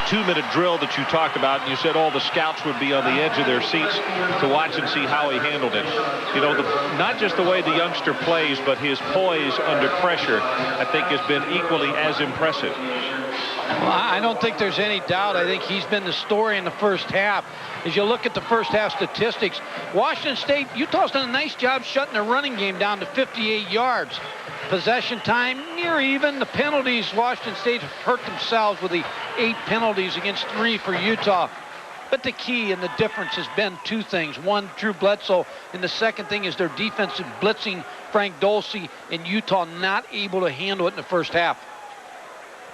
2-minute drill that you talked about, and you said all the scouts would be on the edge of their seats to watch and see how he handled it. You know, not just the way the youngster plays, but his poise under pressure, I think, has been equally as impressive. Well, I don't think there's any doubt. I think he's been the story in the first half. As you look at the first half statistics, Washington State, Utah's done a nice job shutting their running game down to 58 yards. Possession time near even. The penalties, Washington State hurt themselves with the 8 penalties against 3 for Utah. But the key and the difference has been 2 things. One, Drew Bledsoe, and the second thing is their defensive blitzing Frank Dulce, and Utah not able to handle it in the first half.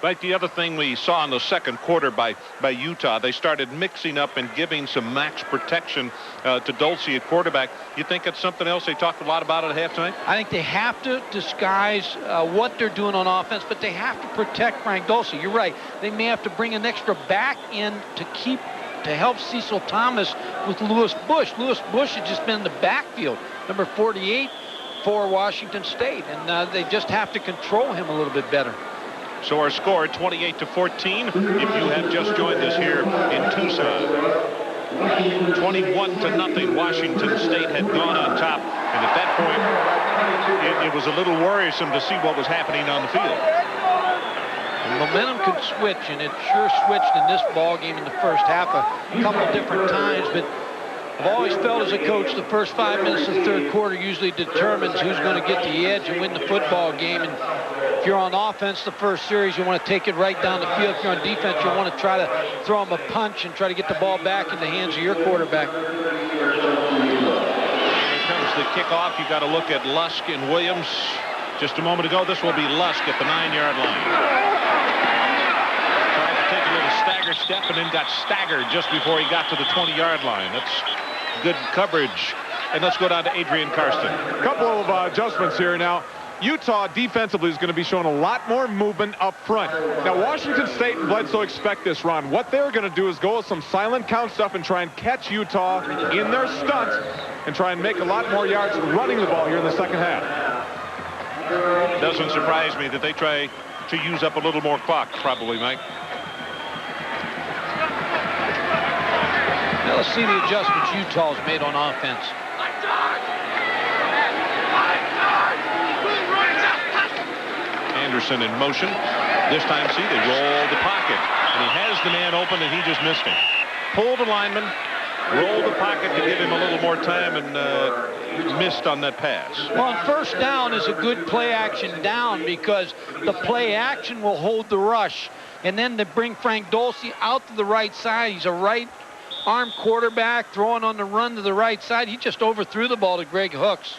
Right, the other thing we saw in the second quarter by Utah, they started mixing up and giving some max protection to Dulce at quarterback. You think it's something else they talked a lot about at halftime? I think they have to disguise what they're doing on offense, but they have to protect Frank Dulce. You're right. They may have to bring an extra back in to help Cecil Thomas with Lewis Bush. Lewis Bush has just been in the backfield, number 48 for Washington State, and they just have to control him a little bit better. So our score 28-14 if you have just joined us here in Tucson. 21-0. Washington State had gone on top, and at that point it was a little worrisome to see what was happening on the field. And momentum could switch, and it sure switched in this ball game in the first half a couple different times, but I've always felt as a coach the first 5 minutes of the third quarter usually determines who's going to get the edge and win the football game. And if you're on offense the first series, you want to take it right down the field. If you're on defense, you want to try to throw them a punch and try to get the ball back in the hands of your quarterback. Here comes the kickoff. You got to look at Lusk and Williams. Just a moment ago, this will be Lusk at the 9-yard line. Tried to take a little stagger step and then got staggered just before he got to the 20-yard line. That's good coverage. And let's go down to Adrian Karsten. A couple of adjustments here now. Utah defensively is going to be showing a lot more movement up front. Now, Washington State and Bledsoe expect this, Ron. What they're going to do is go with some silent count stuff and try and catch Utah in their stunt and try and make a lot more yards running the ball here in the second half. Doesn't surprise me that they try to use up a little more clock, probably, Mike. Now let's see the adjustments Utah's made on offense. Anderson in motion. This time, see, they roll the pocket. And he has the man open, and he just missed him. Pull the lineman, roll the pocket to give him a little more time, and missed on that pass. Well, on first down is a good play action down because the play action will hold the rush. And then to bring Frank Dulce out to the right side, he's a right arm quarterback throwing on the run to the right side. He just overthrew the ball to Greg Hooks.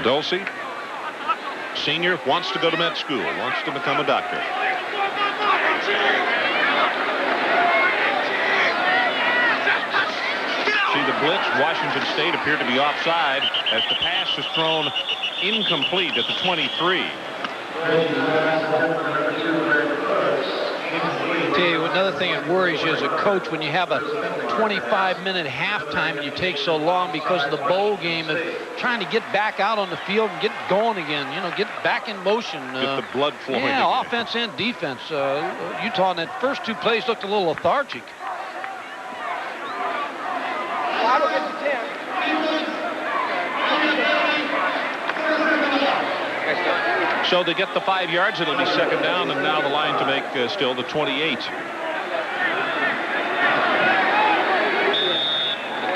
Dulce, senior, wants to go to med school, wants to become a doctor. See the blitz. Washington State appeared to be offside as the pass is thrown incomplete at the 23. Tell you, another thing that worries you as a coach when you have a 25-minute halftime and you take so long because of the bowl game of trying to get back out on the field and get going again, you know, get back in motion. Get the blood flowing. Yeah, again. Offense and defense. Utah in that first 2 plays looked a little lethargic. So they get the 5 yards. It'll be second down, and now the line to make still the 28.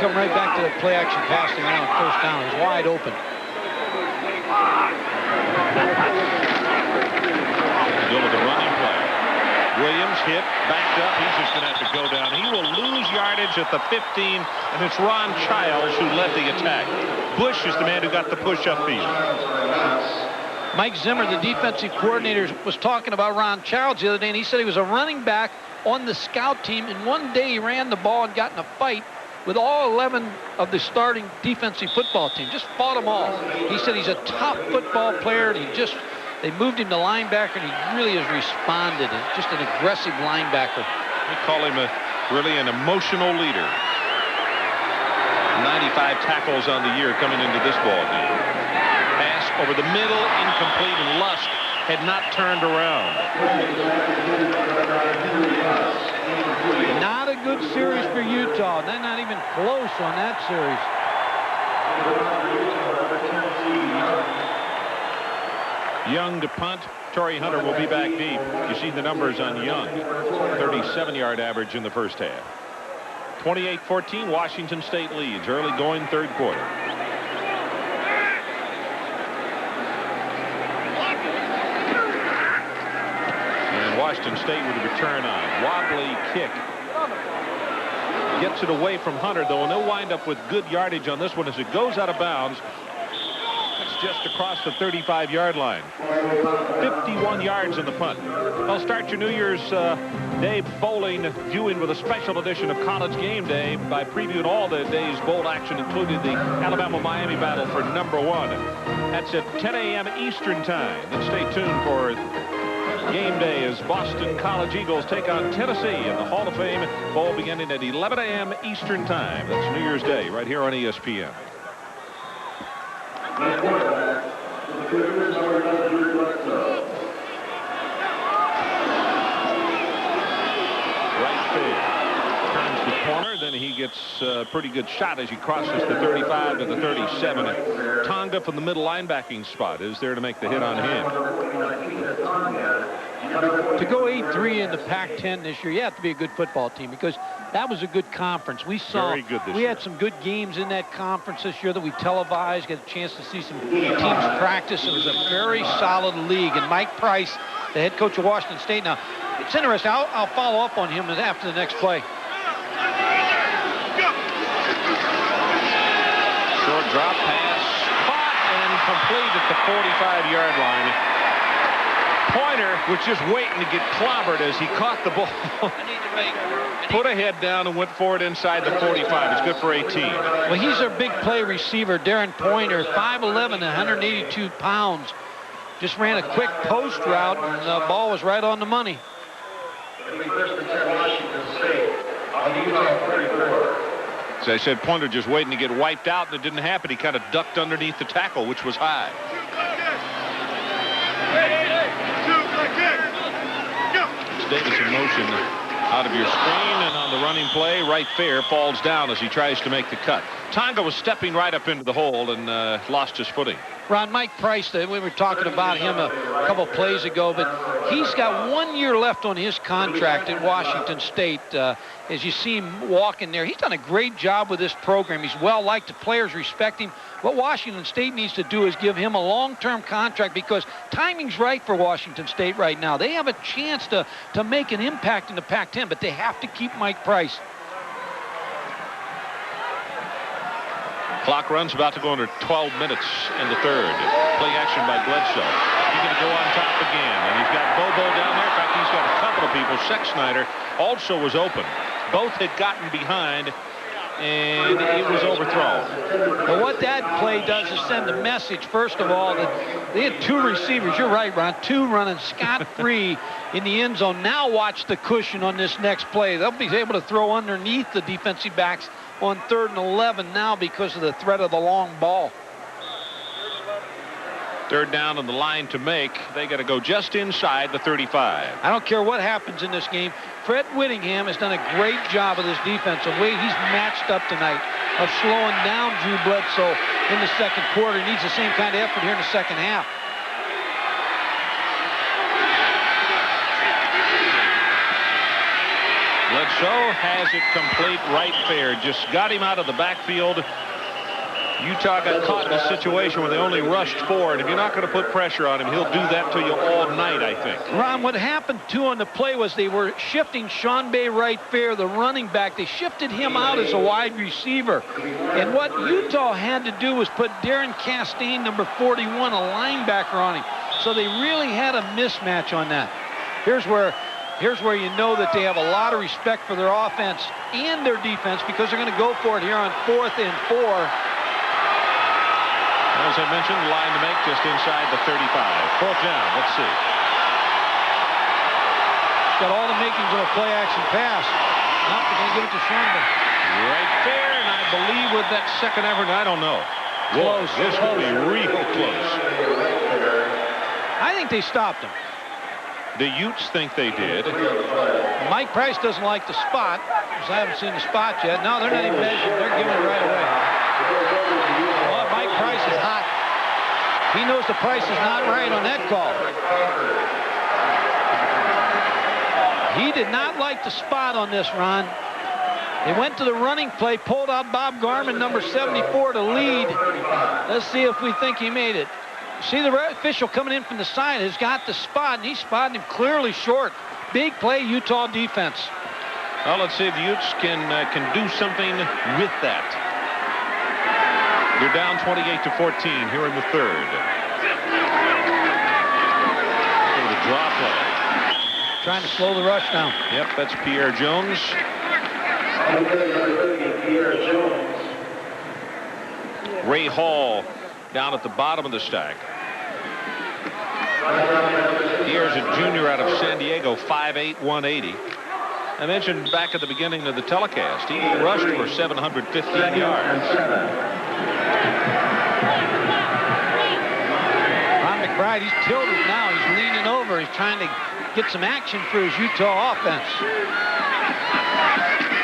Come right back to the play action passing now on first down. He's wide open. Go with the running play. Williams hit, backed up. He's just going to have to go down. He will lose yardage at the 15, and it's Ron Childs who led the attack. Bush is the man who got the push upfield. Mike Zimmer, the defensive coordinator, was talking about Ron Childs the other day, and he said he was a running back on the scout team, and one day he ran the ball and got in a fight with all 11 of the starting defensive football team. Just fought them all. He said he's a top football player, and they moved him to linebacker, and he really has responded. He's just an aggressive linebacker. We call him really an emotional leader. 95 tackles on the year coming into this ball game. Pass over the middle, incomplete, and Lusk had not turned around. Not a good series for Utah. They're not even close on that series. Young to punt. Torrey Hunter will be back deep. You see the numbers on Young. 37-yard average in the first half. 28-14, Washington State leads. Early going third quarter. And Washington State with a return on. Wobbly kick. Gets it away from Hunter, though, and they'll wind up with good yardage on this one as it goes out of bounds. It's just across the 35-yard line. 51 yards in the punt. I'll start your New Year's Day bowling viewing with a special edition of College Game Day by previewing all the day's bowl action, including the Alabama-Miami battle for number 1. That's at 10 a.m. Eastern time. Then stay tuned for Game Day as Boston College Eagles take on Tennessee in the Hall of Fame Bowl beginning at 11 a.m. Eastern time. That's New Year's Day right here on ESPN. Right field. Turns the corner, then he gets a pretty good shot as he crosses the 35 to the 37. Tonga from the middle linebacking spot is there to make the hit on him. To go 8-3 in the Pac-10 this year, you have to be a good football team because that was a good conference. We saw Very good this we year. had some good games in that conference this year that we televised, get a chance to see some teams practice. It was a very solid league. And Mike Price, the head coach of Washington State, now it's interesting. I'll follow up on him after the next play. Short drop pass, caught and complete at the 45-yard line. Pointer was just waiting to get clobbered as he caught the ball. Put a head down and went forward inside the 45. It's good for 18. Well, he's our big play receiver, Darren Pointer, 5'11", 182 pounds. Just ran a quick post route, and the ball was right on the money. As I said, Pointer just waiting to get wiped out, and it didn't happen. He kind of ducked underneath the tackle, which was high. It's Davis in motion out of your screen, and on the running play, right fair falls down as he tries to make the cut. Tonga was stepping right up into the hole and lost his footing. Ron, Mike Price, we were talking about him a couple plays ago, but he's got 1 year left on his contract at Washington State. As you see him walking there, he's done a great job with this program. He's well liked. The players respect him. What Washington State needs to do is give him a long-term contract because timing's right for Washington State right now. They have a chance to make an impact in the Pac-10, but they have to keep Mike Price. Clock runs about to go under 12 minutes in the third. Play action by Bledsoe. He's going to go on top again. And he's got Bobo down there. In fact, he's got a couple of people. Sexsnyder also was open. Both had gotten behind, and it was overthrown. But what that play does is send a message, first of all, that they had 2 receivers. You're right, Ron. 2 running scot-free in the end zone. Now watch the cushion on this next play. They'll be able to throw underneath the defensive backs on 3rd and 11 now because of the threat of the long ball. 3rd down on the line to make. They got to go just inside the 35. I don't care what happens in this game. Fred Whittingham has done a great job of this defense. The way he's matched up tonight of slowing down Drew Bledsoe in the second quarter. He needs the same kind of effort here in the second half. Bledsoe has it complete right fair. Just got him out of the backfield. Utah got caught in a situation where they only rushed forward. If you're not going to put pressure on him, he'll do that to you all night, I think. Ron, what happened, too, on the play was they were shifting Sean Bay right fair, the running back. They shifted him out as a wide receiver. And what Utah had to do was put Darren Castaigne, number 41, a linebacker on him. So they really had a mismatch on that. Here's where you know that they have a lot of respect for their offense and their defense because they're going to go for it here on 4th and 4. As I mentioned, the line to make just inside the 35. 4th down. Let's see. Got all the makings of a play-action pass. Now they're going to give it to Schonberg. Right there, and I believe with that second effort, I don't know. Close. Whoa, this will be real close. I think they stopped him. The Utes think they did. Mike Price doesn't like the spot, because I haven't seen the spot yet. No, they're not even measuring. They're giving it right away. Well, Mike Price is hot. He knows the price is not right on that call. He did not like the spot on this, Ron. They went to the running play, pulled out Bob Garman, number 74, to lead. Let's see if we think he made it. See the official coming in from the side has got the spot, and he's spotting him clearly short. Big play, Utah defense. Well, let's see if the Utes can do something with that. They're down 28-14 here in the third. The draw play. Trying to slow the rush down. Yep, that's Pierre Jones. Ray Hall down at the bottom of the stack. Pierre's a junior out of San Diego, 5'8", 180. I mentioned back at the beginning of the telecast, he rushed for 715 yards. Ron McBride, he's tilted now. He's leaning over. He's trying to get some action for his Utah offense.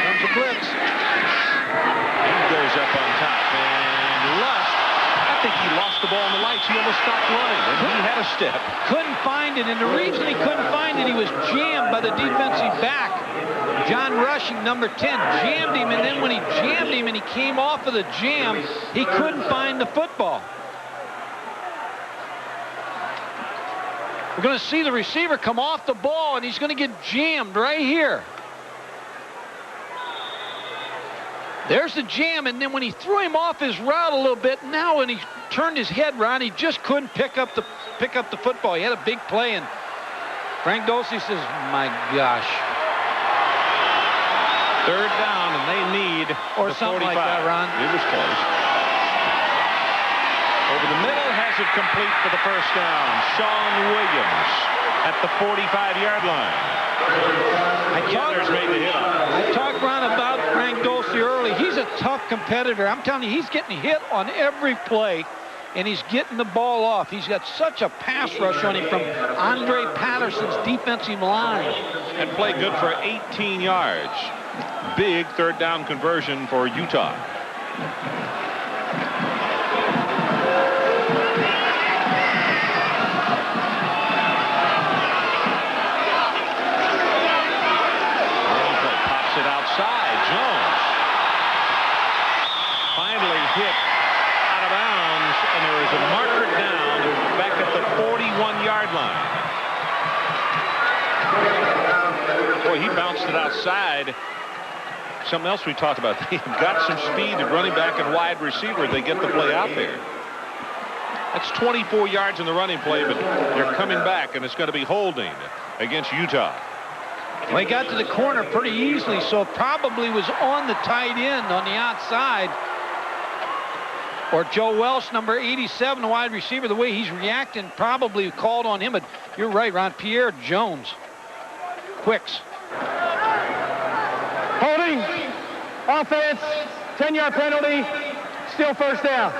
Comes a blitz. He goes up on top. And Lust, I think he lost the ball in the lights. He almost stopped running, and he had a step. Couldn't find it, and the reason he couldn't find it, he was jammed by the defensive back. John Rushing, number 10, jammed him, and then when he jammed him and he came off of the jam, he couldn't find the football. We're going to see the receiver come off the ball, and he's going to get jammed right here. There's the jam, and then when he threw him off his route a little bit, now when he turned his head around, he just couldn't pick up the football. He had a big play, and Frank Dulce says, "My gosh." Third down, and they need or something 45. like that, Ron. It was close. Over the middle, has it complete for the first down. Sean Williams at the 45-yard line. I talked, Ron, about Frank Dulce early. He's a tough competitor. I'm telling you, he's getting hit on every play, and he's getting the ball off. He's got such a pass rush on him from Andre Patterson's defensive line. And played good for 18 yards. Big third down conversion for Utah. Pops it outside. Jones finally hit out of bounds, and there is a marker down back at the 41-yard line. Boy, he bounced it outside. Something else we talked about. They've got some speed at running back and wide receiver. They get the play out there. That's 24 yards in the running play, but they're coming back, and it's going to be holding against Utah. Well, he got to the corner pretty easily, so probably was on the tight end on the outside. Or Joe Welsh, number 87, the wide receiver, the way he's reacting, probably called on him. But you're right, Ron. Pierre Jones. Quicks. Holding, offense, 10-yard penalty, still first down.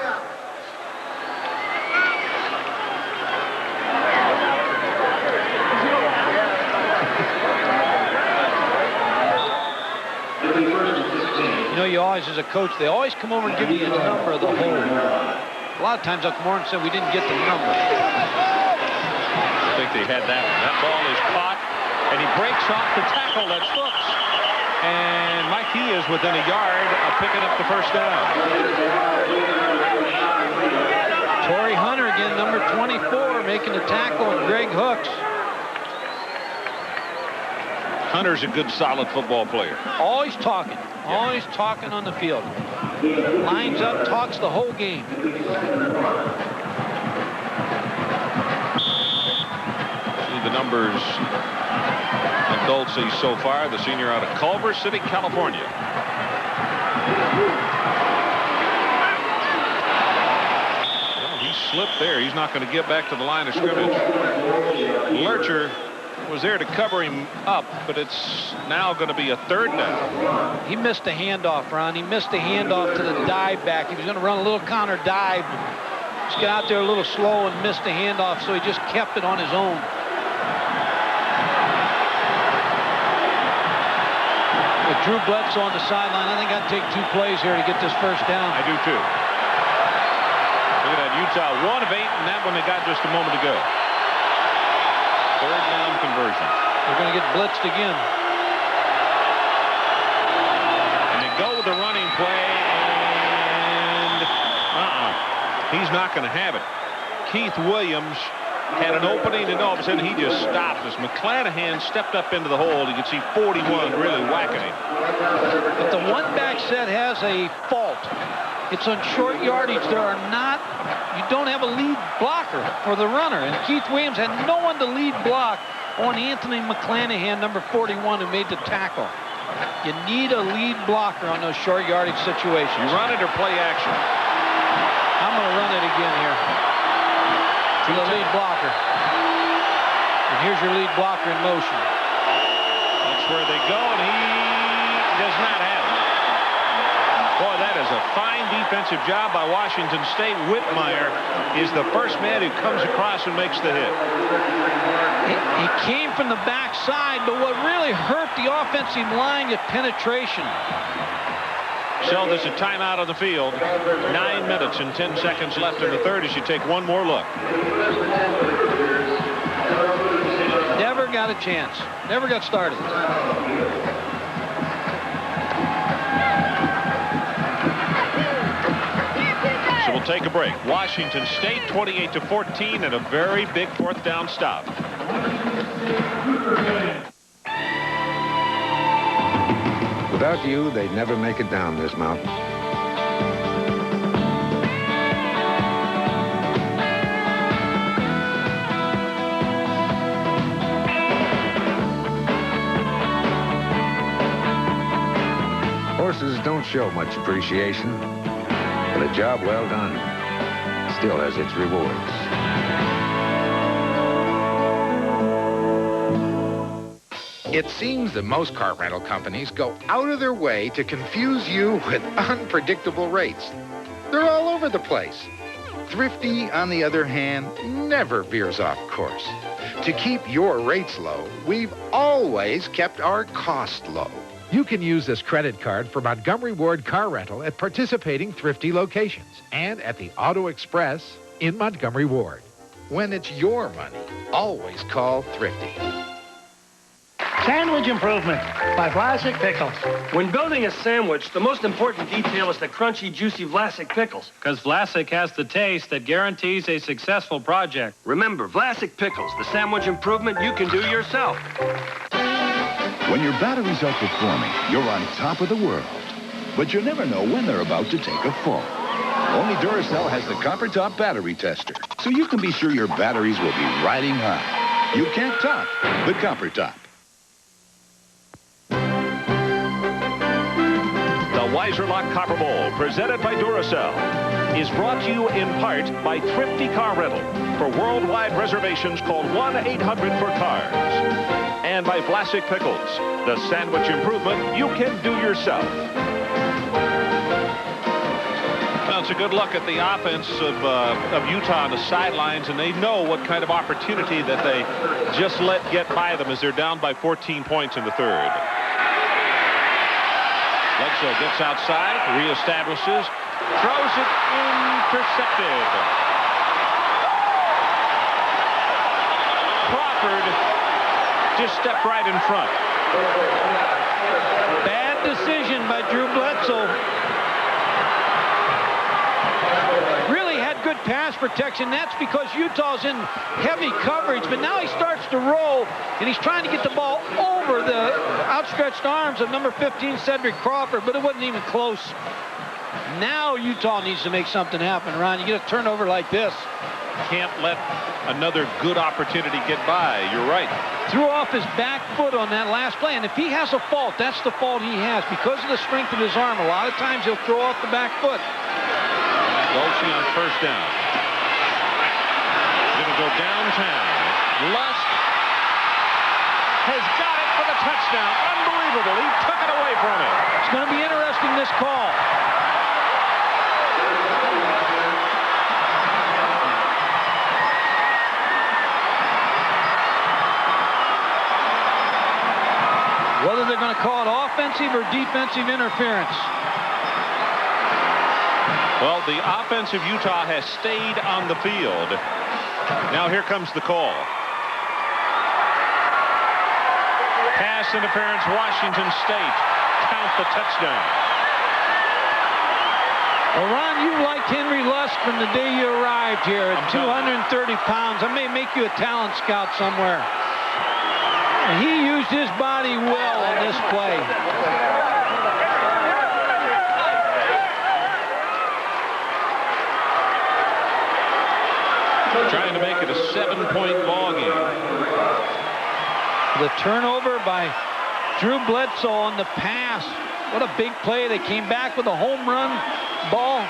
You know, you always, as a coach, they always come over and give you a number of the hold. A lot of times they'll come over and say, we didn't get the number. I think they had that one. That ball is caught, and he breaks off the tackle. That's Brooks. And Mike He is within a yard of picking up the first down. Torrey Hunter again, number 24, making the tackle on Greg Hooks. Hunter's a good, solid football player. Always talking. Always talking on the field. Lines up, talks the whole game. See the numbers on Dulce so far, the senior out of Culver City, California. Well, he slipped there. He's not going to get back to the line of scrimmage. Lurcher was there to cover him up, but it's now going to be a third down. He missed the handoff, Ron. He missed the handoff to the dive back. He was going to run a little counter dive, Blitz got out there a little slow and missed the handoff, so he just kept it on his own. With Drew Bledsoe on the sideline, I think I'd take 2 plays here to get this first down. I do too. Look at that, Utah 1 of 8, and that one they got just a moment ago. Third down conversion. They're going to get blitzed again. And they go with the running play, and he's not going to have it. Keith Williams had an opening, and all of a sudden he just stopped as McClanahan stepped up into the hole. You can see 41 really whacking him. But the one-back set has a fault. It's on short yardage. You don't have a lead blocker for the runner. And Keith Williams had no one to lead block on Anthony McClanahan, number 41, who made the tackle. You need a lead blocker on those short yardage situations. You run it or play action? I'm going to run it again here. To the lead blocker. And here's your lead blocker in motion. That's where they go, and he does not have it. Boy, that is a fine defensive job by Washington State. Whitmire is the first man who comes across and makes the hit. He came from the backside, but what really hurt the offensive line is penetration. So there's a timeout on the field. 9 minutes and 10 seconds left in the third as you take one more look. Never got a chance. Never got started. So we'll take a break. Washington State 28-14 and a very big fourth down stop. Without you, they'd never make it down this mountain. Horses don't show much appreciation, but a job well done still has its rewards. It seems that most car rental companies go out of their way to confuse you with unpredictable rates. They're all over the place. Thrifty, on the other hand, never veers off course. To keep your rates low, we've always kept our cost low. You can use this credit card for Montgomery Ward car rental at participating Thrifty locations and at the Auto Express in Montgomery Ward. When it's your money, always call Thrifty. Sandwich Improvement by Vlasic Pickles. When building a sandwich, the most important detail is the crunchy, juicy Vlasic pickles. Because Vlasic has the taste that guarantees a successful project. Remember, Vlasic Pickles, the sandwich improvement you can do yourself. When your batteries are performing, you're on top of the world. But you never know when they're about to take a fall. Only Duracell has the Copper Top Battery Tester, so you can be sure your batteries will be riding high. You can't top the Copper Top. The Weiser Lock Copper Bowl, presented by Duracell, is brought to you in part by Thrifty Car Rental. For worldwide reservations, call 1-800-4CARS. And by Vlasic Pickles, the sandwich improvement you can do yourself. Well, it's a good look at the offense of Utah on the sidelines, and they know what kind of opportunity that they just let get by them as they're down by 14 points in the third. Bledsoe gets outside, reestablishes, throws it intercepted. Crawford just stepped right in front. Bad decision by Drew Bledsoe. Really had good pass protection. That's because Utah's in heavy coverage, but now he starts to roll, and he's trying to get the ball over the outstretched arms of number 15, Cedric Crawford, but it wasn't even close. Now Utah needs to make something happen, Ron. You get a turnover like this. Can't let another good opportunity get by. You're right. Threw off his back foot on that last play, and if he has a fault, that's the fault he has. Because of the strength of his arm, a lot of times he'll throw off the back foot. Dolce on first down. Going to go downtown. Lust has got it for the touchdown. Unbelievable. He took it away from him. It's going to be interesting, this call. Whether they're going to call it offensive or defensive interference. Well, the offensive Utah has stayed on the field. Now here comes the call. Pass interference, Washington State. Count the touchdown. Well, Ron, you liked Henry Lusk from the day you arrived here at 230 pounds. I may make you a talent scout somewhere. And he used his body well on this play. Trying to make it a 7-point ball game. The turnover by Drew Bledsoe on the pass. What a big play. They came back with a home run ball.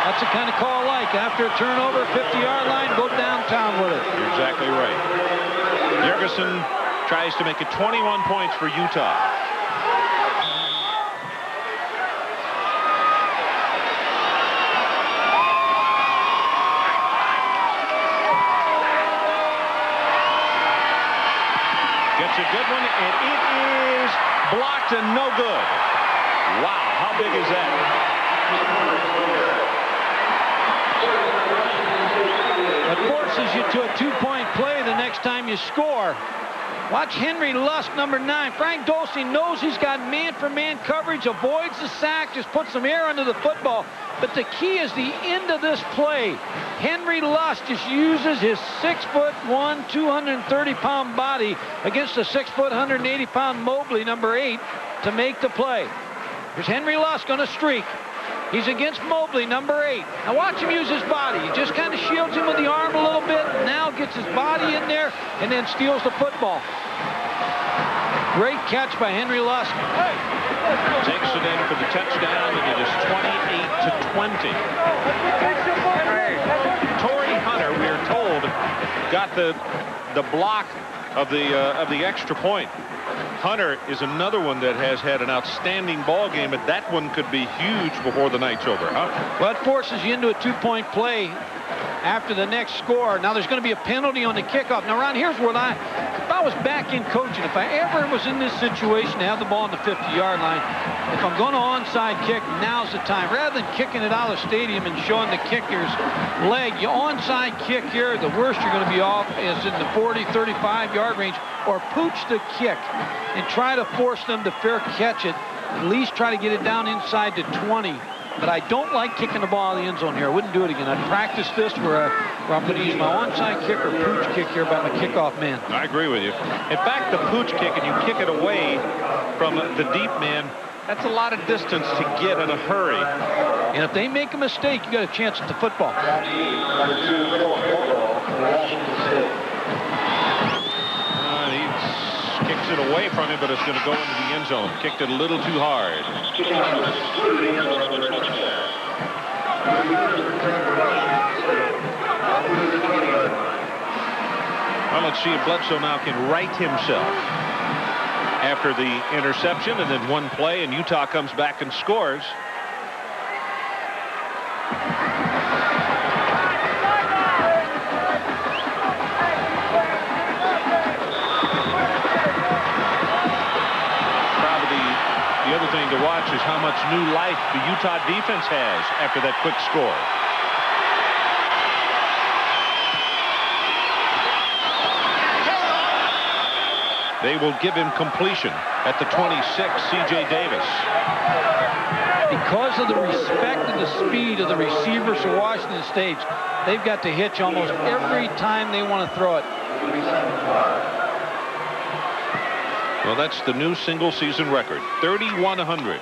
That's the kind of call I like. After a turnover, 50-yard line, go downtown with it. You're exactly right. Jurgensen tries to make it 21 points for Utah. Gets a good one, and it is blocked and no good. Wow, how big is that? It forces you to a 2-point play the next time you score. Watch Henry Lusk, number 9. Frank Dolce knows he's got man-for-man coverage, avoids the sack, just puts some air under the football. But the key is the end of this play. Henry Lusk just uses his 6'1", 230-pound body against a 6', 180-pound Mobley, number 8, to make the play. Here's Henry Lusk on a streak. He's against Mobley, number 8. Now watch him use his body. He just kind of shields him with the arm a little bit. Now gets his body in there and then steals the football. Great catch by Henry Lusk. Takes it in for the touchdown, and it is 28-20. Torrey Hunter, we are told, got the block of the extra point. Hunter is another one that has had an outstanding ball game, and that one could be huge before the night's over, huh? Well, it forces you into a 2-point play after the next score. Now there's going to be a penalty on the kickoff. Now, Ron, here's what if I was back in coaching, if I ever was in this situation to have the ball on the 50-yard line, if I'm going to onside kick, now's the time. Rather than kicking it out of the stadium and showing the kicker's leg, you onside kick here, the worst you're going to be off is in the 40, 35-yard range, or pooch the kick and try to force them to fair catch it. At least try to get it down inside to 20. But I don't like kicking the ball out of the end zone here. I wouldn't do it again. I'd practice this where I'm going to use my onside kick or pooch kick here by my kickoff man. I agree with you. In fact, the pooch kick, and you kick it away from the deep man, that's a lot of distance to get in a hurry. And if they make a mistake, you got a chance at the football. He kicks it away from him, but it's going to go into the end zone. Kicked it a little too hard. Well, let's see if Bledsoe now can right himself after the interception and then one play, and Utah comes back and scores. The other thing to watch is how much new life the Utah defense has after that quick score. They will give him completion at the 26, C.J. Davis. Because of the respect and the speed of the receivers for Washington State, they've got to hitch almost every time they want to throw it. Well, that's the new single-season record, 3,100. 3,100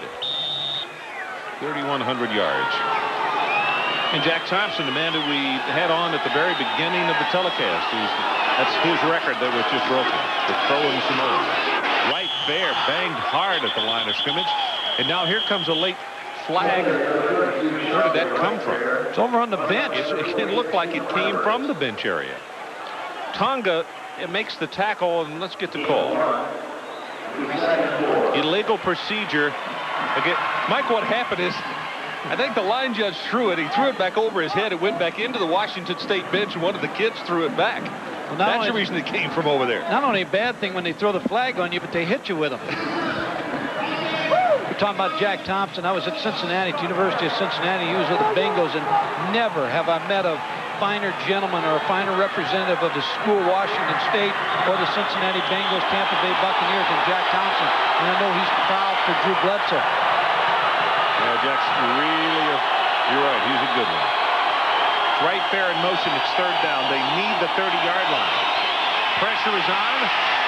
yards. And Jack Thompson, the man that we had on at the very beginning of the telecast, that's his record that was just broken. The throwing Samoa. Right there, banged hard at the line of scrimmage. And now here comes a late flag. Where did that come from? It's over on the bench. It looked like it came from the bench area. Tonga, it makes the tackle, and let's get the call. Illegal procedure. Again, Mike, what happened is, I think the line judge threw it. He threw it back over his head. It went back into the Washington State bench, and one of the kids threw it back. That's the reason they came from over there. Not only a bad thing when they throw the flag on you, but they hit you with them. We're talking about Jack Thompson. I was at Cincinnati, at the University of Cincinnati. He was with the Bengals, and never have I met a finer gentleman or a finer representative of the school, Washington State, or the Cincinnati Bengals, Tampa Bay Buccaneers than Jack Thompson. And I know he's proud for Drew Bledsoe. Yeah, Jack's really, you're right, he's a good one. It's right there in motion, it's third down. They need the 30-yard line. Pressure is on,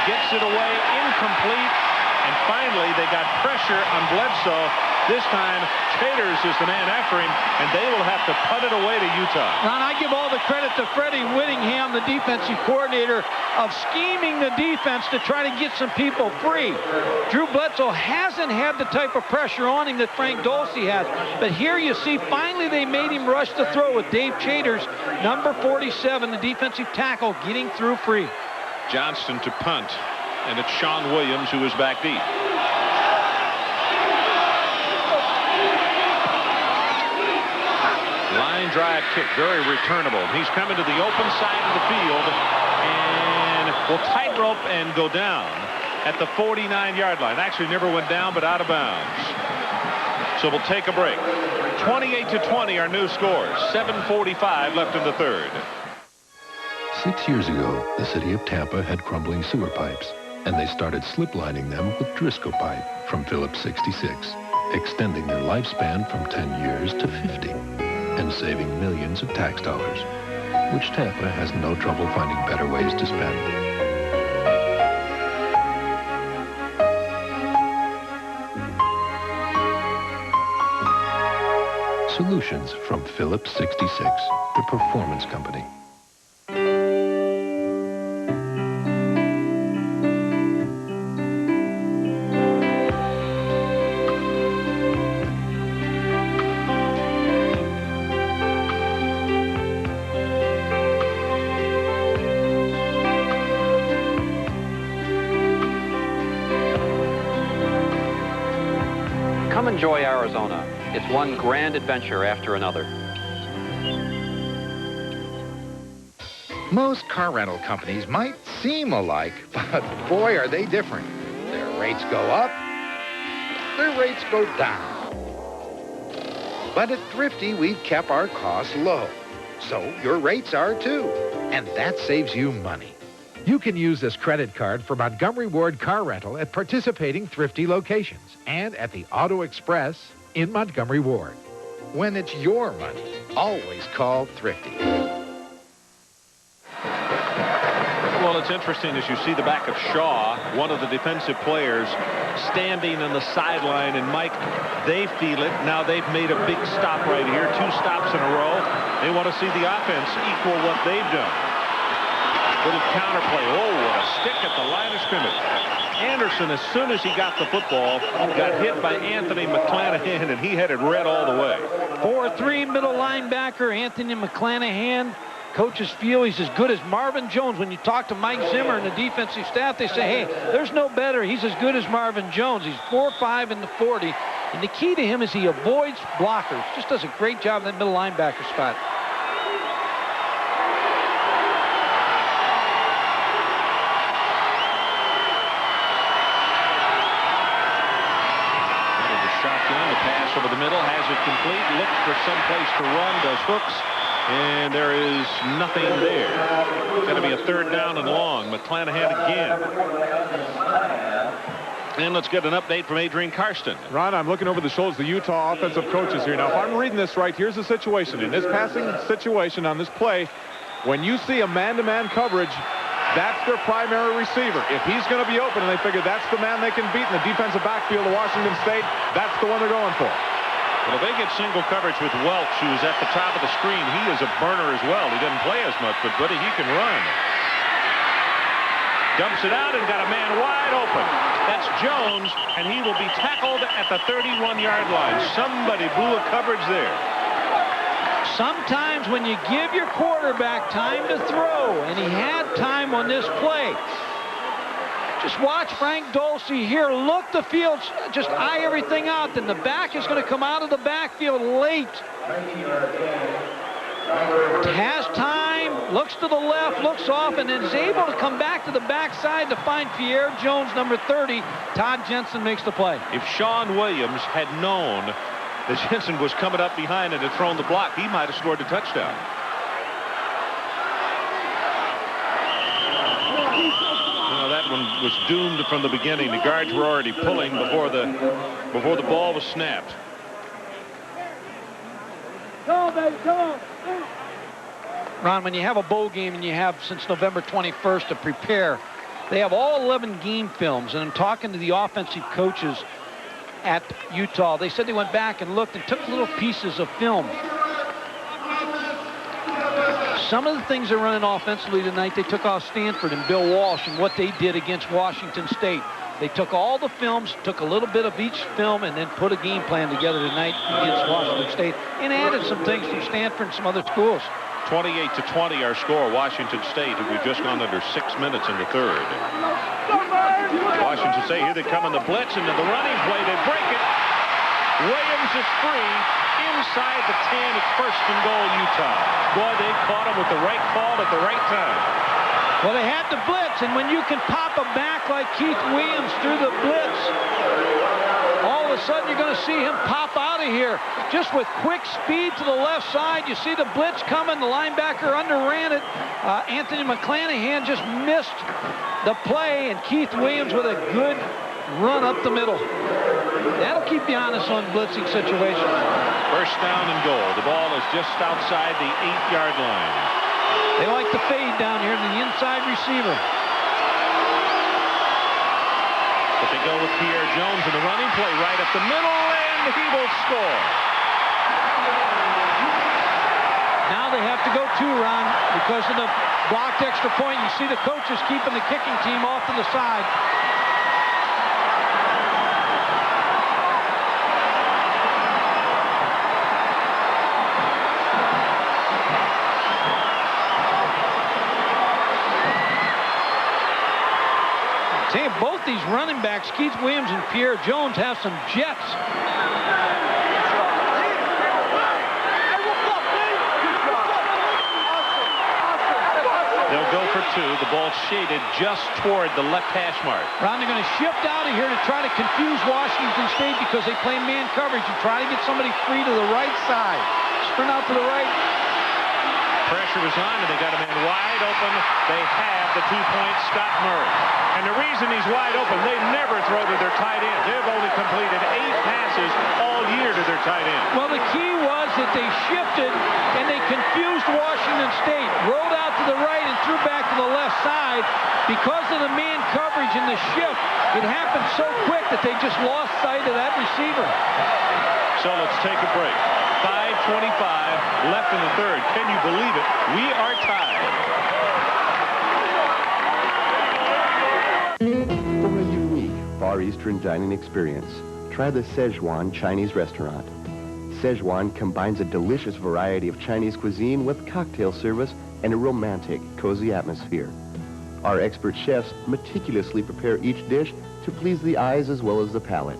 gets it away, incomplete, and finally they got pressure on Bledsoe. This time, Taters is the man after him, and they will have to punt it away to Utah. Ron, I give all the credit to Freddie Whittingham, the defensive coordinator, of scheming the defense to try to get some people free. Drew Bledsoe hasn't had the type of pressure on him that Frank Dulce has. But here you see, finally they made him rush the throw with Dave Chaters, number 47, the defensive tackle, getting through free. Johnston to punt, and it's Sean Williams who is back deep. Line drive kick, very returnable. He's coming to the open side of the field and will tightrope and go down at the 49-yard line. Actually never went down, but out of bounds. So we'll take a break. 28-20 our new scores. 7:45 left in the third. 6 years ago, the city of Tampa had crumbling sewer pipes, and they started slip lining them with Driscoll pipe from Phillips 66, extending their lifespan from 10 years to 50. And saving millions of tax dollars, which Tampa has no trouble finding better ways to spend. Solutions from Phillips 66, the performance company. Come enjoy Arizona. It's one grand adventure after another. Most car rental companies might seem alike, but boy, are they different. Their rates go up, their rates go down. But at Thrifty, we've kept our costs low. So your rates are too. And that saves you money. You can use this credit card for Montgomery Ward car rental at participating Thrifty locations and at the Auto Express in Montgomery Ward. When it's your money, always call Thrifty. Well, it's interesting as you see the back of Shaw, one of the defensive players, standing on the sideline. And, Mike, they feel it. Now they've made a big stop right here, 2 stops in a row. They want to see the offense equal what they've done. Little counterplay. Oh, what a stick at the line of scrimmage. Anderson, as soon as he got the football, got hit by Anthony McClanahan, and he had it red all the way. 4-3 middle linebacker, Anthony McClanahan. Coaches feel he's as good as Marvin Jones. When you talk to Mike Zimmer and the defensive staff, they say, hey, there's no better. He's as good as Marvin Jones. He's 4'5" in the 40. And the key to him is he avoids blockers. Just does a great job in that middle linebacker spot. Over the middle, has it complete, looks for some place to run, does hooks, and there is nothing there. Going to be a 3rd down and long. McClanahan again. And let's get an update from Adrian Karsten. Ron, I'm looking over the shoulders of the Utah offensive coaches here. Now, if I'm reading this right, here's the situation. In this passing situation on this play, when you see a man-to-man coverage, that's their primary receiver. If he's going to be open and they figure that's the man they can beat in the defensive backfield of Washington State, that's the one they're going for. Well, if they get single coverage with Welch, who's at the top of the screen, he is a burner as well. He doesn't play as much, but, buddy, he can run. Dumps it out and got a man wide open. That's Jones, and he will be tackled at the 31-yard line. Somebody blew a coverage there. Sometimes when you give your quarterback time to throw, and he had time on this play, just watch Frank Dulce here. Look the field, just eye everything out. Then the back is going to come out of the backfield late. has time, looks to the left, looks off, and then is able to come back to the backside to find Pierre Jones, number 30. Todd Jensen makes the play. If Sean Williams had known that Jensen was coming up behind and had thrown the block, he might have scored a touchdown. That one was doomed from the beginning. The guards were already pulling before the ball was snapped. Come on, baby, come on. Ron, when you have a bowl game and you have since November 21st to prepare, they have all 11 game films. And I'm talking to the offensive coaches at Utah. They said they went back and looked and took little pieces of film. Some of the things they're running offensively tonight, they took off Stanford and Bill Walsh and what they did against Washington State. They took all the films, took a little bit of each film, and then put a game plan together tonight against Washington State and added some things from Stanford and some other schools. 28-20 our score. Washington State, who we've just gone under 6 minutes in the third. Washington State, here they come in the blitz, and in the running play, they break it. Williams is free inside the 10. It's first and goal, Utah. Boy, they caught him with the right call at the right time. Well, they had the blitz, and when you can pop a back like Keith Williams through the blitz, all of a sudden you're going to see him pop out of here. Just with quick speed to the left side. You see the blitz coming. The linebacker underran it. Anthony McClanahan just missed the play, and Keith Williams with a good run up the middle. That'll keep you honest on blitzing situations. First down and goal. The ball is just outside the 8-yard line. They like to fade down here to the inside receiver. But they go with Pierre Jones in the running play right up the middle, and he will score. Now they have to go two, Ron, because of the blocked extra point. You see the coaches keeping the kicking team off to the side. See, both these running backs, Keith Williams and Pierre Jones, have some jets. They'll go for two. The ball shaded just toward the left hash mark. Ron, they're going to shift out of here to try to confuse Washington State because they play man coverage and try to get somebody free to the right side. Sprint out to the right. Pressure is on, and they got a man wide open. They have the 2-point Scott Murray. And the reason he's wide open, they never throw to their tight end. They've only completed 8 passes all year to their tight end. Well, the key was that they shifted, and they confused Washington State. Rolled out to the right and threw back to the left side. Because of the man coverage and the shift, it happened so quick that they just lost sight of that receiver. So let's take a break. 5:25 left in the third. Can you believe it? We are tied. For a unique Far Eastern dining experience, try the Szechuan Chinese restaurant. Szechuan combines a delicious variety of Chinese cuisine with cocktail service and a romantic, cozy atmosphere. Our expert chefs meticulously prepare each dish to please the eyes as well as the palate.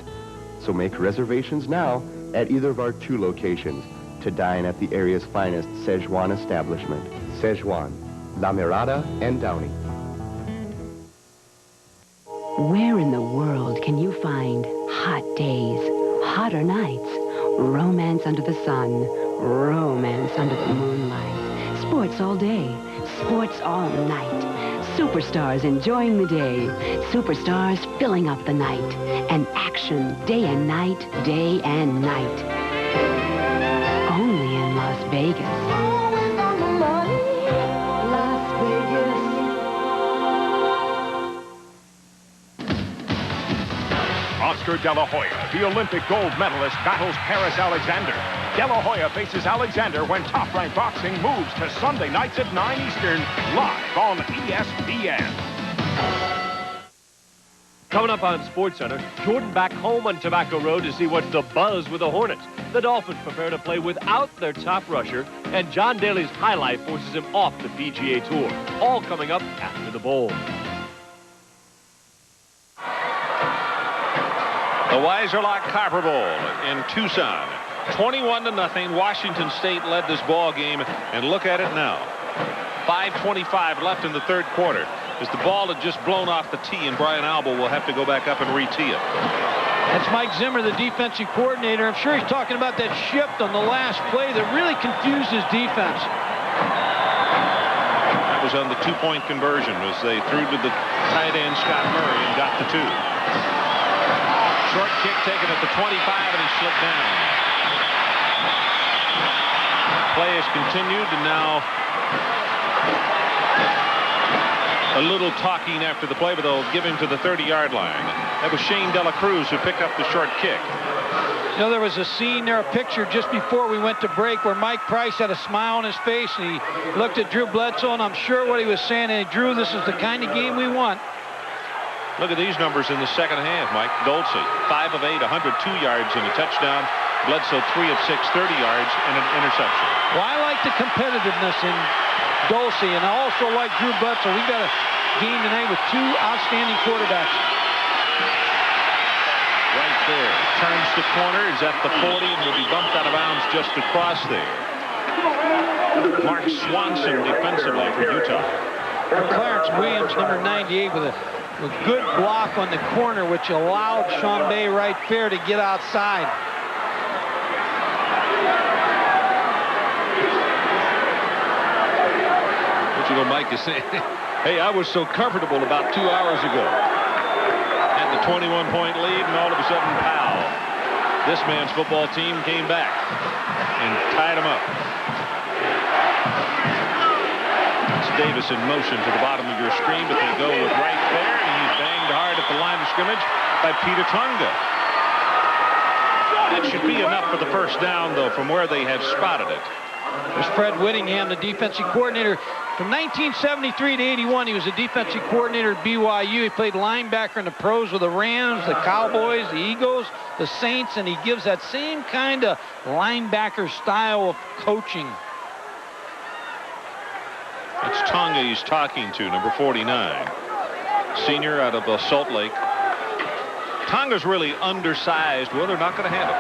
So make reservations now at either of our 2 locations to dine at the area's finest Szechuan establishment. Szechuan, La Mirada, and Downey. Where in the world can you find hot days, hotter nights, romance under the sun, romance under the moonlight, sports all day, sports all night, superstars enjoying the day, superstars filling up the night, and action day and night, day and night. Only in Las Vegas. Las Vegas. Oscar De La Hoya, the Olympic gold medalist, battles Paris Alexander. De La Hoya faces Alexander when Top Rank Boxing moves to Sunday nights at 9 Eastern, live on ESPN. Coming up on SportsCenter, Jordan back home on Tobacco Road to see what's the buzz with the Hornets. The Dolphins prepare to play without their top rusher, and John Daly's highlight forces him off the PGA Tour. All coming up after the bowl. The Weiserlock Copper Bowl in Tucson. 21-0. Washington State led this ball game, and look at it now. 5:25 left in the third quarter. As the ball had just blown off the tee, and Brian Albel will have to go back up and re-tee it. That's Mike Zimmer, the defensive coordinator. I'm sure he's talking about that shift on the last play that really confused his defense. That was on the two-point conversion as they threw to the tight end Scott Murray and got the 2. Short kick taken at the 25, and he slipped down. Play has continued, and now a little talking after the play, but they'll give him to the 30-yard line. That was Shane Dela Cruz who picked up the short kick. You know, there was a scene there, a picture just before we went to break where Mike Price had a smile on his face, and he looked at Drew Bledsoe, and I'm sure what he was saying, hey, Drew, this is the kind of game we want. Look at these numbers in the second half, Mike. Dulce, 5 of 8, 102 yards and a touchdown. Bledsoe, 3 of 6, 30 yards and an interception. Well, I like the competitiveness in Dulce, and I also like Drew Bledsoe. We've got a game tonight with 2 outstanding quarterbacks. Right there. Turns the corner, is at the 40, and will be bumped out of bounds just across there. Mark Swanson defensively for Utah. Clarence Williams, number 98, with a good block on the corner, which allowed Sean Bay Wright Fair to get outside. You know, Mike is saying, hey, I was so comfortable about 2 hours ago. Had the 21-point lead, and all of a sudden, pow. This man's football team came back and tied him up. It's Davis in motion to the bottom of your screen, but they go with Wright there, and he's banged hard at the line of scrimmage by Peter Tonga. That should be enough for the first down, though, from where they had spotted it. There's Fred Whittingham, the defensive coordinator. From 1973 to 81, he was a defensive coordinator at BYU. He played linebacker in the pros with the Rams, the Cowboys, the Eagles, the Saints, and he gives that same kind of linebacker style of coaching. It's Tonga he's talking to, number 49. Senior out of Salt Lake. Tonga's really undersized. Well, they're not going to have it.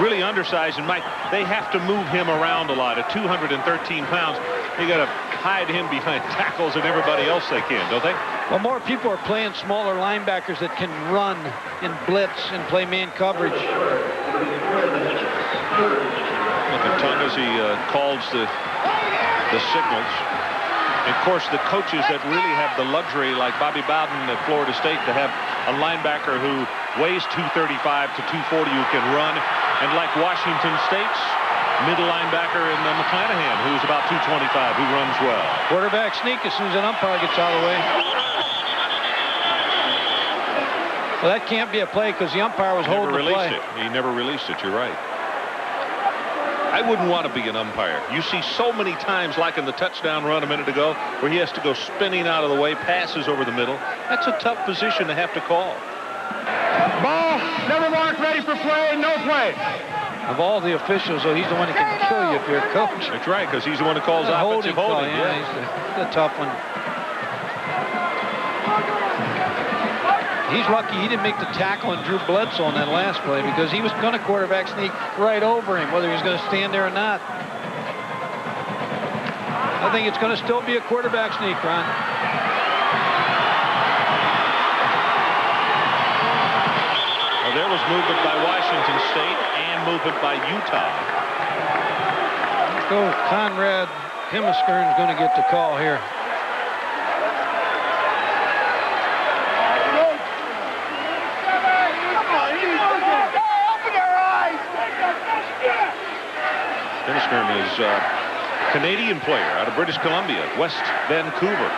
Really undersized, and Mike, they have to move him around a lot. At 213 pounds, they got to hide him behind tackles and everybody else they can, don't they? Well, more people are playing smaller linebackers that can run in blitz and play man coverage. Look at Tonga as he calls the signals. And of course, the coaches that really have the luxury, like Bobby Bowden at Florida State, to have a linebacker who weighs 235 to 240 who can run. And like Washington State's middle linebacker in McClanahan, who's about 225, who runs well. Quarterback sneak as soon as an umpire gets out of the way. Well, that can't be a play because the umpire was holding the play. He never released it. You're right. I wouldn't want to be an umpire. You see so many times, like in the touchdown run a minute ago, where he has to go spinning out of the way, passes over the middle. That's a tough position to have to call. Ball, never marked, ready for play, no play. Of all the officials, though, he's the one that can kill you if you're a coach. That's right, because he's the one that calls offensive holding. Yeah, he's the tough one. He's lucky he didn't make the tackle on Drew Bledsoe on that last play because he was going to quarterback sneak right over him, whether he was going to stand there or not. I think it's going to still be a quarterback sneak, Ron. Well, there was movement by Washington State and movement by Utah. Let's go. Conrad Hemiskern's going to get the call here. Hemiskern is a Canadian player out of British Columbia, West Vancouver.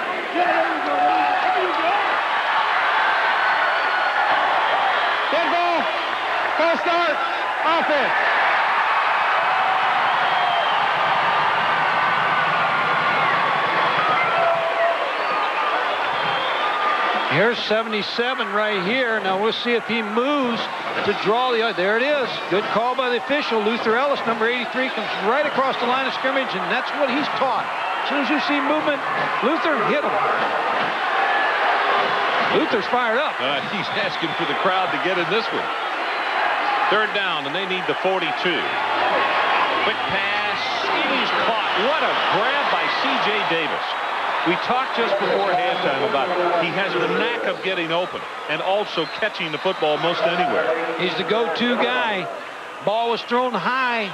Dead ball. False start. Offense. Here's 77 right here. Now we'll see if he moves to draw the. There it is. Good call by the official. Luther Ellis, number 83, comes right across the line of scrimmage, and that's what he's taught. As soon as you see movement, Luther, hit him. Luther's fired up. He's asking for the crowd to get in this one. Third down, and they need the 42. Quick pass. He's caught. What a grab by C.J. Davis. We talked just before halftime about he has the knack of getting open and also catching the football most anywhere. He's the go-to guy. Ball was thrown high.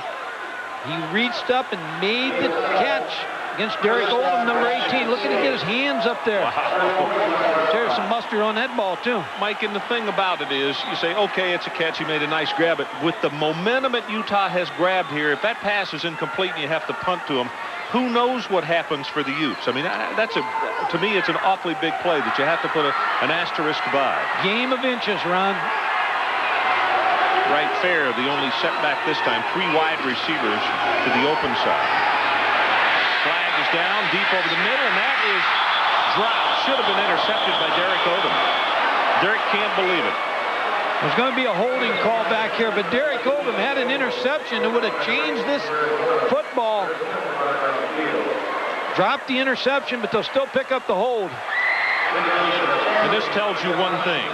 He reached up and made the catch against Derek Oldham, number 18. Look at him get his hands up there. Wow. There's some mustard on that ball, too. Mike, and the thing about it is, you say, okay, it's a catch. He made a nice grab. But with the momentum that Utah has grabbed here, if that pass is incomplete and you have to punt to him, who knows what happens for the Utes? I mean, to me, it's an awfully big play that you have to put an asterisk by. Game of inches, Ron. Right fair, the only setback this time. 3 wide receivers to the open side. Flag is down deep over the middle, and that is dropped. Should have been intercepted by Derek Oldham. Derek can't believe it. There's going to be a holding call back here, but Derek Oldham had an interception that would have changed this football. Dropped the interception, but they'll still pick up the hold. And this tells you one thing.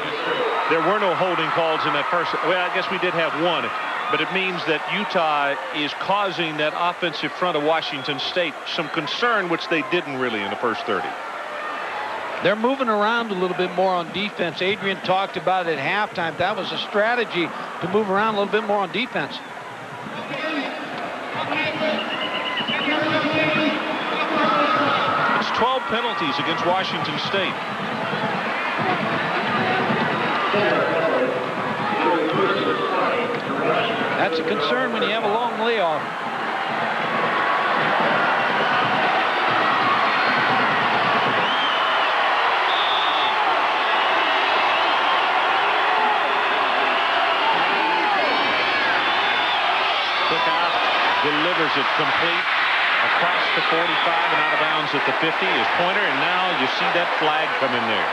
There were no holding calls in that first. Well, I guess we did have one, but it means that Utah is causing that offensive front of Washington State some concern, which they didn't really in the first 30. They're moving around a little bit more on defense. Adrian talked about it at halftime. That was a strategy to move around a little bit more on defense. It's 12 penalties against Washington State. That's a concern when you have a long layoff. Delivers it complete across the 45 and out of bounds at the 50 is Pointer, and now you see that flag come in there.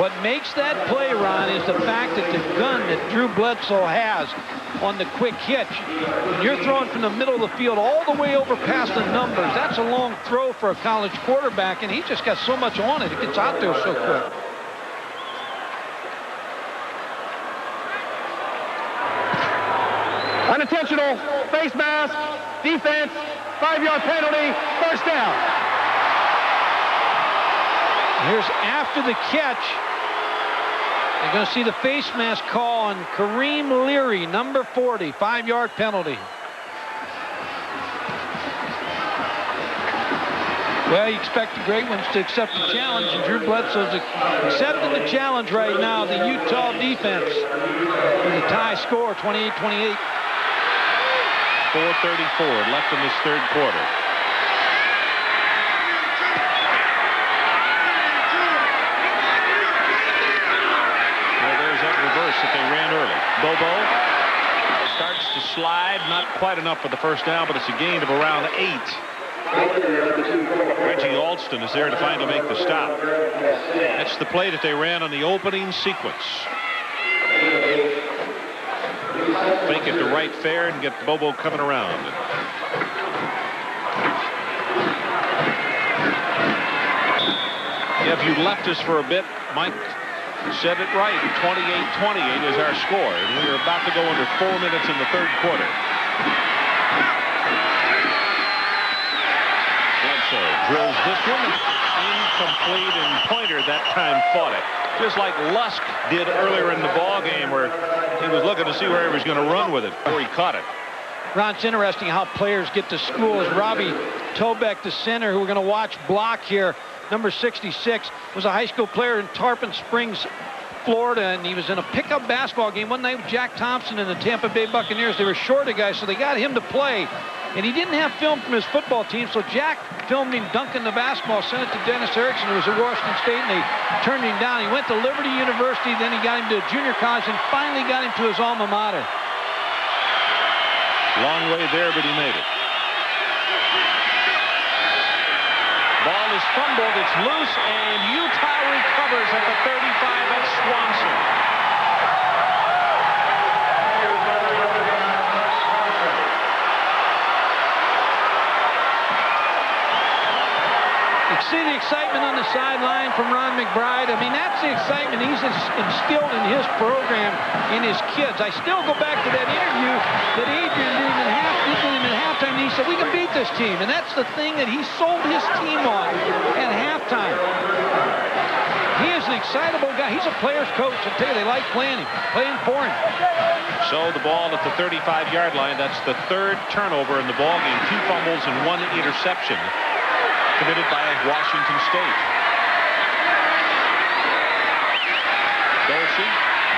What makes that play, Ron, is the fact that the gun that Drew Bledsoe has on the quick hitch, when you're throwing from the middle of the field all the way over past the numbers, that's a long throw for a college quarterback, and he's just got so much on it. It gets out there so quick. Unintentional face mask, defense, 5-yard penalty, first down. Here's after the catch. You're going to see the face mask call on Kareem Leary, number 40, 5-yard penalty. Well, you expect the great ones to accept the challenge, and Drew Bledsoe's accepting the challenge right now, the Utah defense. With a tie score, 28-28. 4:34 left in this third quarter. Well, there's that reverse that they ran early. Bobo starts to slide, not quite enough for the first down, but it's a gain of around 8. Reggie Alston is there to finally make the stop. That's the play that they ran on the opening sequence. Fake it to right fair and get Bobo coming around. If you left us for a bit, Mike said it right. 28-28 is our score, and we are about to go under 4 minutes in the third quarter. Bledsoe drills this one. Incomplete, and Pointer that time fought it. Just like Lusk did earlier in the ball game, where he was looking to see where he was going to run with it before he caught it. Ron, it's interesting how players get to school. As Robbie Tobeck, the center, who we're going to watch block here, number 66, was a high school player in Tarpon Springs, Florida, and he was in a pickup basketball game one night with Jack Thompson and the Tampa Bay Buccaneers. They were short a guy, so they got him to play. And he didn't have film from his football team, so Jack filmed him dunking the basketball, sent it to Dennis Erickson, who was at Washington State, and they turned him down. He went to Liberty University, then he got him to a junior college, and finally got him to his alma mater. Long way there, but he made it. Ball is fumbled, it's loose, and Utah recovers at the 35 at Swanson. You see the excitement on the sideline from Ron McBride. I mean, that's the excitement he's instilled in his program, in his kids. I still go back to that interview that Adrian did him at halftime, and he said, we can beat this team. And that's the thing that he sold his team on at halftime. He is an excitable guy. He's a player's coach. I tell you, they like playing for him. So the ball at the 35-yard line. That's the third turnover in the ball game. 2 fumbles and 1 interception committed by Washington State. Dorsey,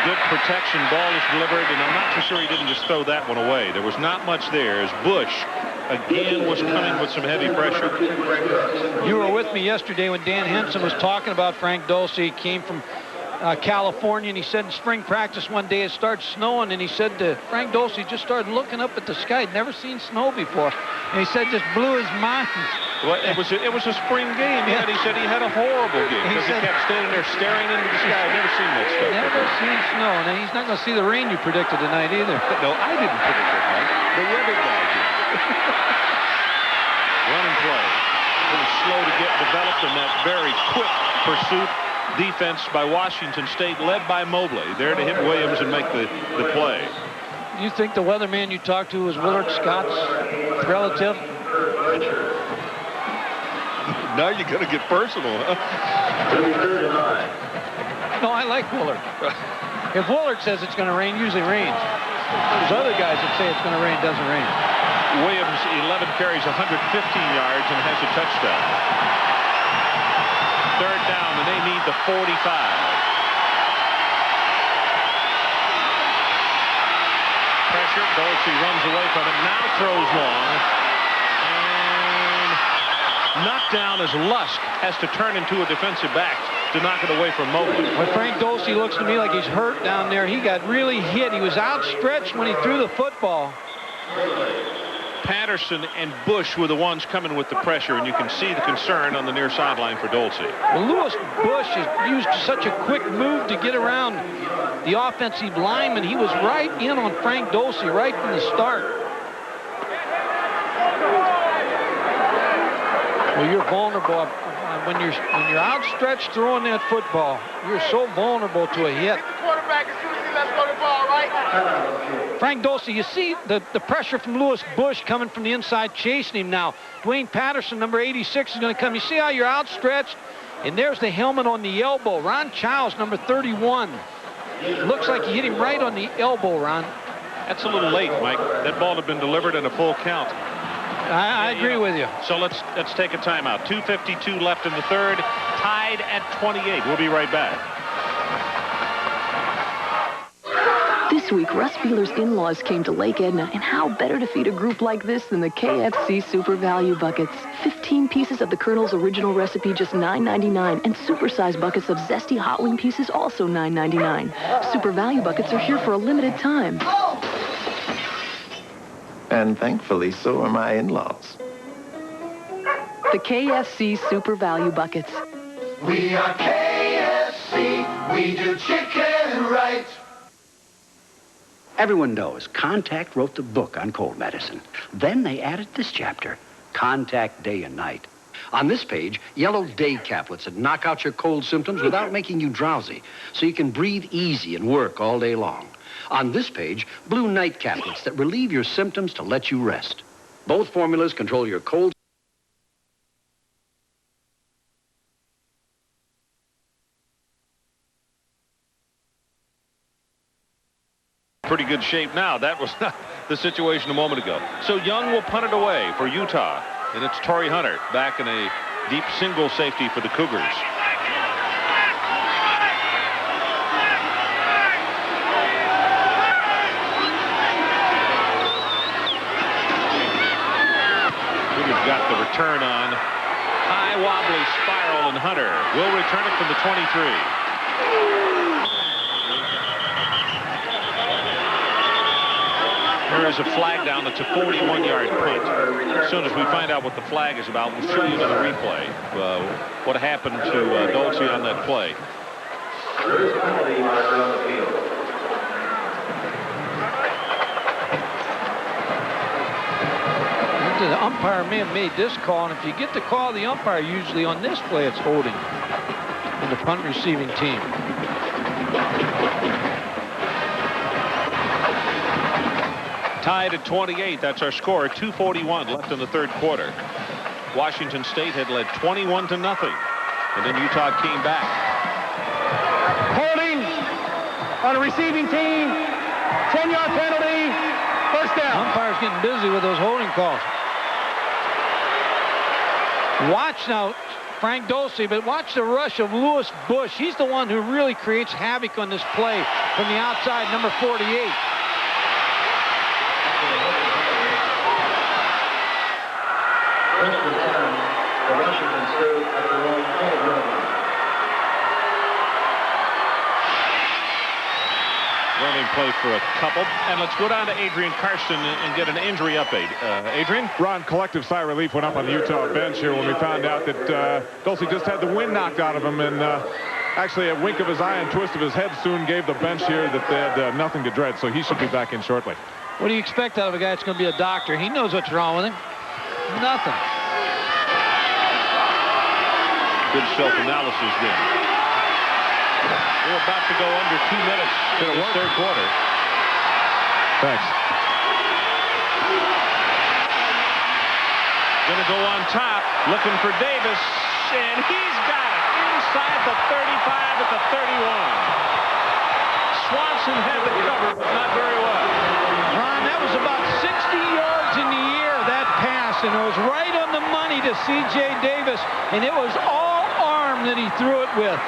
good protection. Ball is delivered, and I'm not too sure he didn't just throw that one away. There was not much there as Bush again was coming with some heavy pressure. You were with me yesterday when Dan Henson was talking about Frank Dulce. He came from California, and he said in spring practice one day it started snowing, and he said Frank Dulce just started looking up at the sky. He'd never seen snow before, and he said it just blew his mind. Well, it was a spring game. Yeah. He said he had a horrible game because he kept standing there staring into the sky. I've never seen that stuff. Never seen snow, and he's not going to see the rain you predicted tonight either. No, I didn't predict it, Mike. The weather guy did. Run and play. A little slow to get developed in that very quick pursuit. Defense by Washington State, led by Mobley, there to hit Williams and make the play. You think the weatherman you talked to was Willard Scott's relative? Now you're going to get personal, huh? No, I like Willard. If Willard says it's going to rain, usually rains. There's other guys that say it's going to rain, doesn't rain. Williams, 11 carries, 115 yards, and has a touchdown. Third down, and they need the 45. Pressure. Dulce runs away from it. Now throws long. And knocked down as Lusk has to turn into a defensive back to knock it away from Mobley. Well, Frank Dulce looks to me like he's hurt down there. He got really hit. He was outstretched when he threw the football. Patterson and Bush were the ones coming with the pressure, and you can see the concern on the near sideline for Dulce. Well, Lewis Bush has used such a quick move to get around the offensive lineman. He was right in on Frank Dulce right from the start. Well, you're vulnerable when you're outstretched throwing that football. You're so vulnerable to a hit. Frank Dulce, you see the pressure from Lewis Bush coming from the inside, chasing him now. Dwayne Patterson, number 86, is going to come. You see how you're outstretched? And there's the helmet on the elbow. Ron Childs, number 31. Looks like he hit him right on the elbow, Ron. That's a little late, Mike. That ball had been delivered in a full count. I agree with you. So let's take a timeout. 2:52 left in the third. Tied at 28. We'll be right back. This week, Russ Beeler's in-laws came to Lake Edna, and how better to feed a group like this than the KFC Super Value Buckets. 15 pieces of the Colonel's original recipe, just $9.99, and super-sized buckets of zesty hot wing pieces, also $9.99. Super Value Buckets are here for a limited time. And thankfully, so are my in-laws. The KFC Super Value Buckets. We are KFC. We do chicken right. Everyone knows Contact wrote the book on cold medicine. Then they added this chapter, Contact Day and Night. On this page, yellow day caplets that knock out your cold symptoms without making you drowsy, so you can breathe easy and work all day long. On this page, blue night caplets that relieve your symptoms to let you rest. Both formulas control your cold. Pretty good shape now. That was not the situation a moment ago. So Young will punt it away for Utah. And it's Torrey Hunter back in a deep single safety for the Cougars. Cougars got the return on. High wobbly spiral, and Hunter will return it from the 23. There is a flag down. That's a 41-yard punt. As soon as we find out what the flag is about, we'll show you in the replay what happened to Dulce on that play. think the umpire may have made this call, and if you get the call of the umpire, usually on this play it's holding on the punt receiving team. Tied at 28. That's our score. 2:41 left in the third quarter. Washington State had led 21-0, and then Utah came back. Holding on a receiving team. 10-yard penalty. First down. Umpire's getting busy with those holding calls. Watch now Frank Dulce, but watch the rush of Lewis Bush. He's the one who really creates havoc on this play from the outside, number 48. Running play for a couple. And let's go down to Adrian Karsten and get an injury update. Adrian? Ron, collective sigh of relief went up on the Utah bench here when we found out that Dulce just had the wind knocked out of him, and actually a wink of his eye and twist of his head soon gave the bench here that they had nothing to dread, so he should be back in shortly. What do you expect out of a guy that's going to be a doctor? He knows what's wrong with him. Nothing. Good self-analysis there. We're about to go under 2 minutes in the third quarter. Thanks. Gonna go on top, looking for Davis, and he's got it inside the 35 at the 31. Swanson had the cover, but not very well. Ron, that was about 60 yards in the air, that pass, and it was right on the money to C.J. Davis, and it was all arm that he threw it with.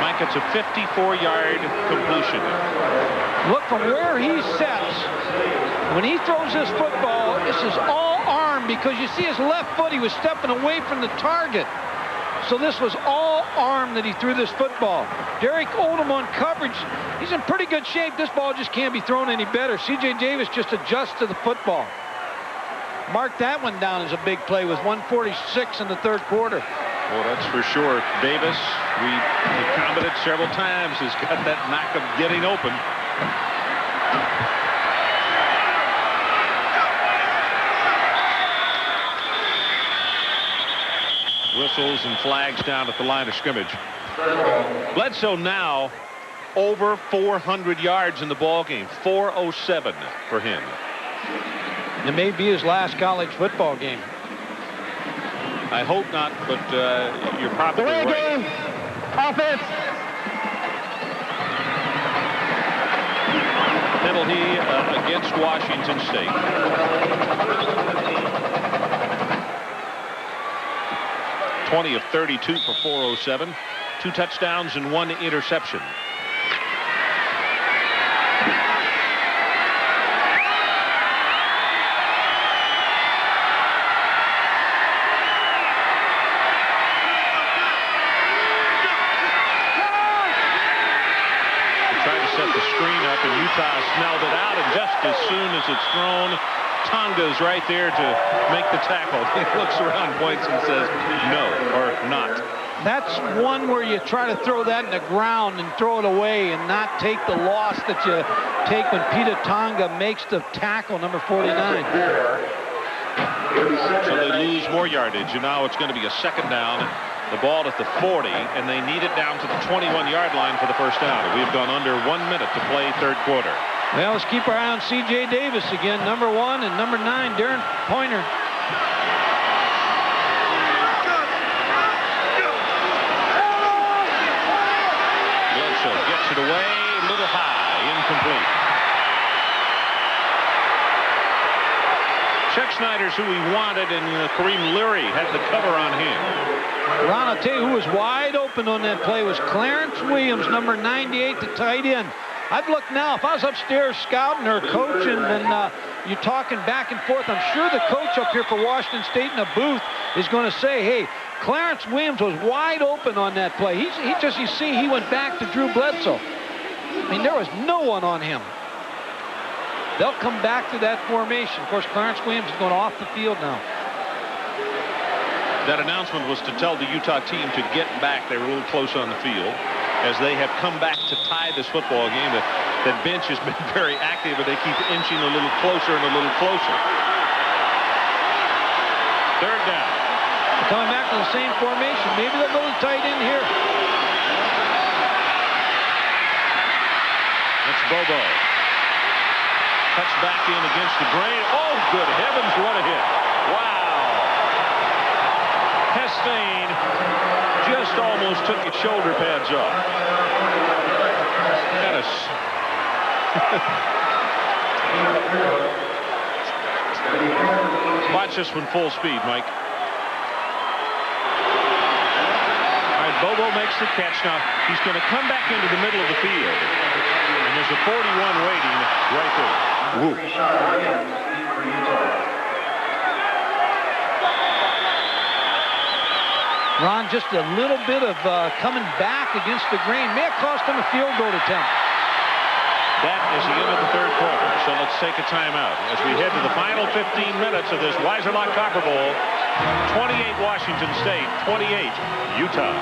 Mike, it's a 54-yard completion. Look from where he sets. When he throws this football, this is all arm because you see his left foot, he was stepping away from the target. So this was all arm that he threw this football. Derek Odom on coverage. He's in pretty good shape. This ball just can't be thrown any better. C.J. Davis just adjusts to the football. Mark that one down as a big play with 1:46 in the third quarter. Well, that's for sure. Davis, we commented several times, has got that knack of getting open. Whistles and flags down at the line of scrimmage. Bledsoe now over 400 yards in the ball game. 407 for him. It may be his last college football game. I hope not, but you're probably right. Game. Offense. Penalty against Washington State. (20 of 32 for 407. 2 touchdowns and 1 interception. Smelled it out, and just as soon as it's thrown, Tonga's right there to make the tackle. He looks around, points, and says no or not. That's one where you try to throw that in the ground and throw it away and not take the loss that you take when Peter Tonga makes the tackle, number 49. So they lose more yardage, and now it's going to be a second down. The ball at the 40, and they need it down to the 21-yard line for the first down. We've gone under 1 minute to play third quarter. Well, let's keep our eye on C.J. Davis again, number 1, and number 9, Darren Pointer. Bledsoe gets it away, a little high, incomplete. Chuck Snyder's who he wanted, and Kareem Leary had the cover on him. Ron, I'll tell you who was wide open on that play was Clarence Williams, number 98, the tight end. I've looked now. If I was upstairs scouting or coaching, and you're talking back and forth, I'm sure the coach up here for Washington State in the booth is going to say, hey, Clarence Williams was wide open on that play. You see, he went back to Drew Bledsoe. I mean, there was no one on him. They'll come back to that formation. Of course, Clarence Williams is going off the field now. That announcement was to tell the Utah team to get back. They were a little close on the field as they have come back to tie this football game. That bench has been very active, but they keep inching a little closer and a little closer. Third down. Coming back to the same formation. Maybe they'll go tight end here. It's Bobo. Cuts back in against the grain. Oh, good heavens, what a hit. Wow. Hestain just almost took his shoulder pads off. Watch this one full speed, Mike. All right, Bobo makes the catch. Now, he's going to come back into the middle of the field. And there's a 41 waiting right there. Woo. Ron, just a little bit of coming back against the grain. May have cost him a field goal attempt. That is the end of the third quarter. So let's take a timeout as we head to the final 15 minutes of this Weiser-Lock Copper Bowl. 28 Washington State, 28 Utah.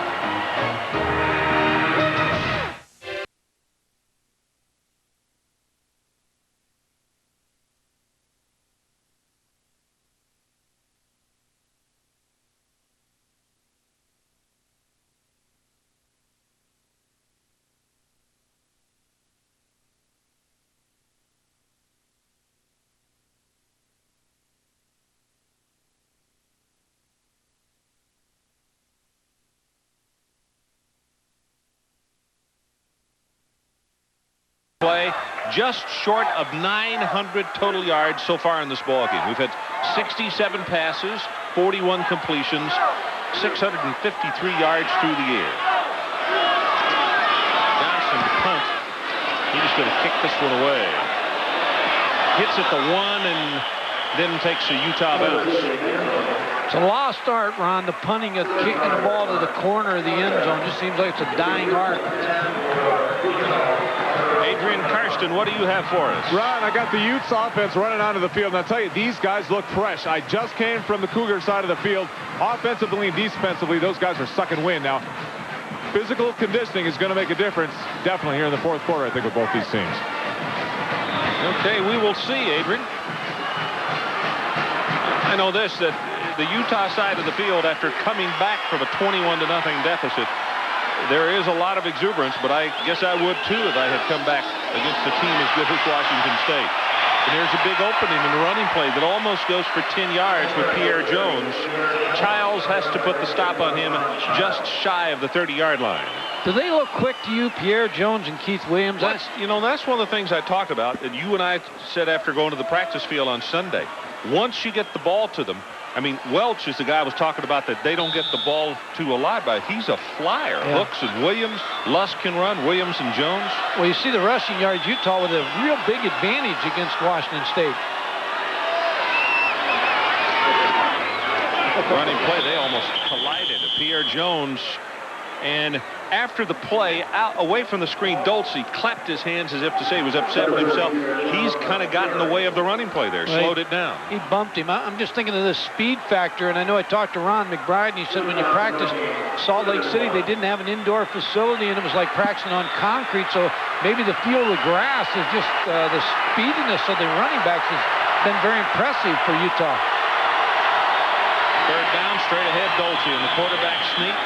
Play just short of 900 total yards so far in this ball game. We've had 67 passes, 41 completions, 653 yards through the air. Johnson to punt. He's just going to kick this one away. Hits at the 1 and then takes a Utah bounce. It's a lost art, Ron. The punting of kicking the ball to the corner of the end zone just seems like it's a dying art. Adrian Karsten, what do you have for us? Ron, I got the Utes offense running onto the field. And I'll tell you, these guys look fresh. I just came from the Cougar side of the field. Offensively and defensively, those guys are sucking wind. Now, physical conditioning is going to make a difference, definitely here in the fourth quarter, I think, with both these teams. Okay, we will see, Adrian. I know this, that the Utah side of the field, after coming back from a 21-0 deficit, there is a lot of exuberance, but I guess I would too if I had come back against a team as good as Washington State. And there's a big opening in the running play that almost goes for 10 yards with Pierre Jones. Childs has to put the stop on him just shy of the 30-yard line. Do they look quick to you, Pierre Jones and Keith Williams? That's one of the things I talked about, and you and I said after going to the practice field on Sunday. Once you get the ball to them, I mean, Welch is the guy I was talking about that they don't get the ball to a lot, but he's a flyer. Yeah. Hooks and Williams. Lusk can run. Williams and Jones. Well, you see the rushing yards, Utah with a real big advantage against Washington State. Running play, they almost collided. Pierre Jones. And after the play, away from the screen, Dulce clapped his hands as if to say he was upset with himself. He's kind of got in the way of the running play there, slowed it down. He bumped him. I'm just thinking of the speed factor, and I know I talked to Ron McBride, and he said when you practiced Salt Lake City, they didn't have an indoor facility, and it was like practicing on concrete, so maybe the feel of the grass is just the speediness of the running backs has been very impressive for Utah. Third down, straight ahead, Dulce, and the quarterback sneak.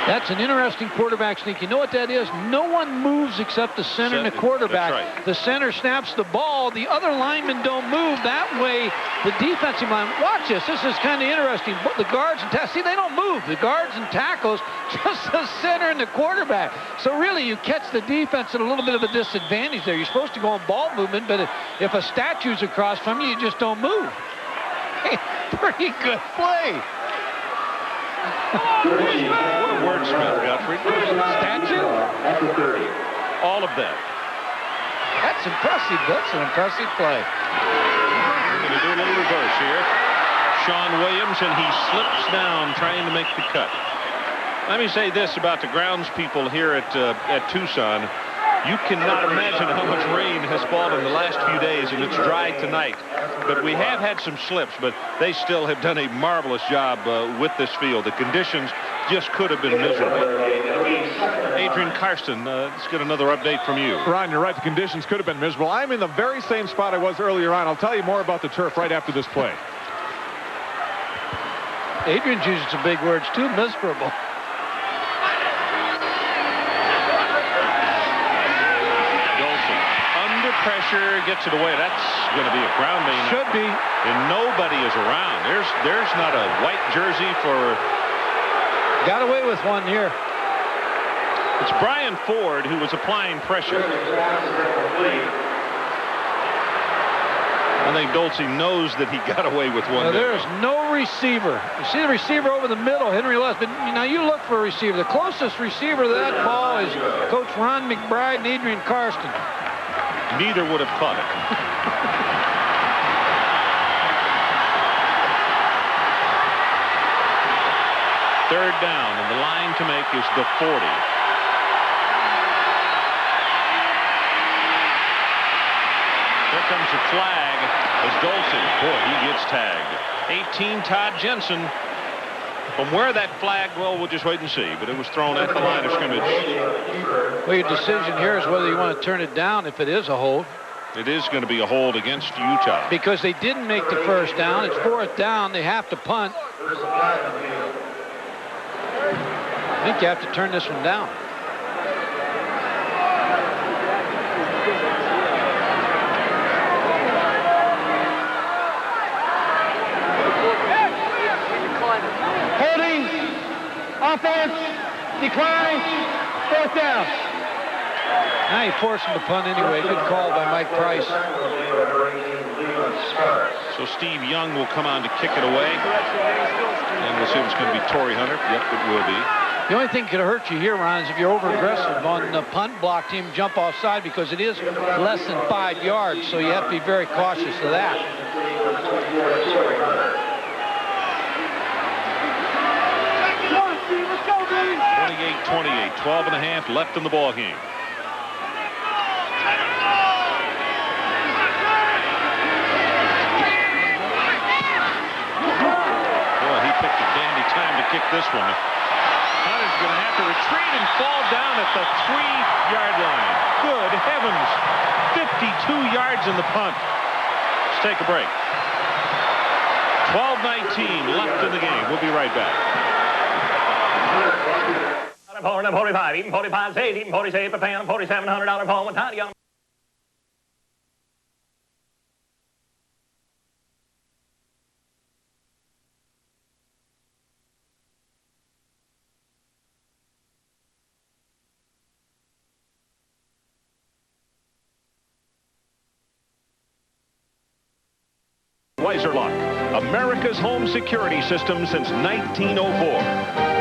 That's an interesting quarterback sneak. You know what that is? No one moves except the center and the quarterback. That's right. The center snaps the ball. The other linemen don't move. That way, the defensive line, watch this. This is kind of interesting. The guards and tackles, see, they don't move. The guards and tackles, just the center and the quarterback. So really, you catch the defense at a little bit of a disadvantage there. You're supposed to go on ball movement, but if a statue's across from you, you just don't move. Hey, pretty good play. What a wordsmith, Godfrey. Statue? All of that. That's impressive. That's an impressive play. We're going to do a little reverse here. Sean Williams, and he slips down trying to make the cut. Let me say this about the grounds people here at Tucson. You cannot imagine how much rain has fallen in the last few days, and it's dry tonight. But we have had some slips, but they still have done a marvelous job with this field. The conditions just could have been miserable. Adrian Karsten, let's get another update from you. Ron, you're right. The conditions could have been miserable. I'm in the very same spot I was earlier on. I'll tell you more about the turf right after this play. Adrian's using some big words, too. Miserable. Dolson under pressure, gets it away. That's going to be a grounding. Should be. And nobody is around. There's not a white jersey for... Got away with one here. It's Brian Ford who was applying pressure. I think Dolson knows that he got away with one. There's no receiver. You see the receiver over the middle, Henry Less. But now you look for a receiver. The closest receiver to that ball is Coach Ron McBride and Adrian Karsten. Neither would have caught it. Third down, and the line to make is the 40. Here comes the flag as Dolson. Boy, he gets tagged. 18, Todd Jensen. From where that flag, well, we'll just wait and see. But it was thrown at the line of scrimmage. Well, your decision here is whether you want to turn it down if it is a hold. It is going to be a hold against Utah. Because they didn't make the first down. It's fourth down. They have to punt. I think you have to turn this one down. Holding. Offense. Decline. Fourth down. Now you force him to punt anyway. Good call by Mike Price. So Steve Young will come on to kick it away. And we'll see if it's going to be Torrey Hunter. Yep, it will be. The only thing that could hurt you here, Ron, is if you're over-aggressive on the punt block team, jump offside, because it is less than 5 yards, so you have to be very cautious of that. 28-28, 12 and a half left in the ball game. Boy, he picked a dandy time to kick this one. Hunter's going to have to retreat and fall down at the 3-yard line. Good heavens. 52 yards in the punt. Let's take a break. 12-19 left in the game. We'll be right back. 45, even 45, 8, even 46, per pound, $4,700 for one time. Weiser Lock, America's home security system since 1904.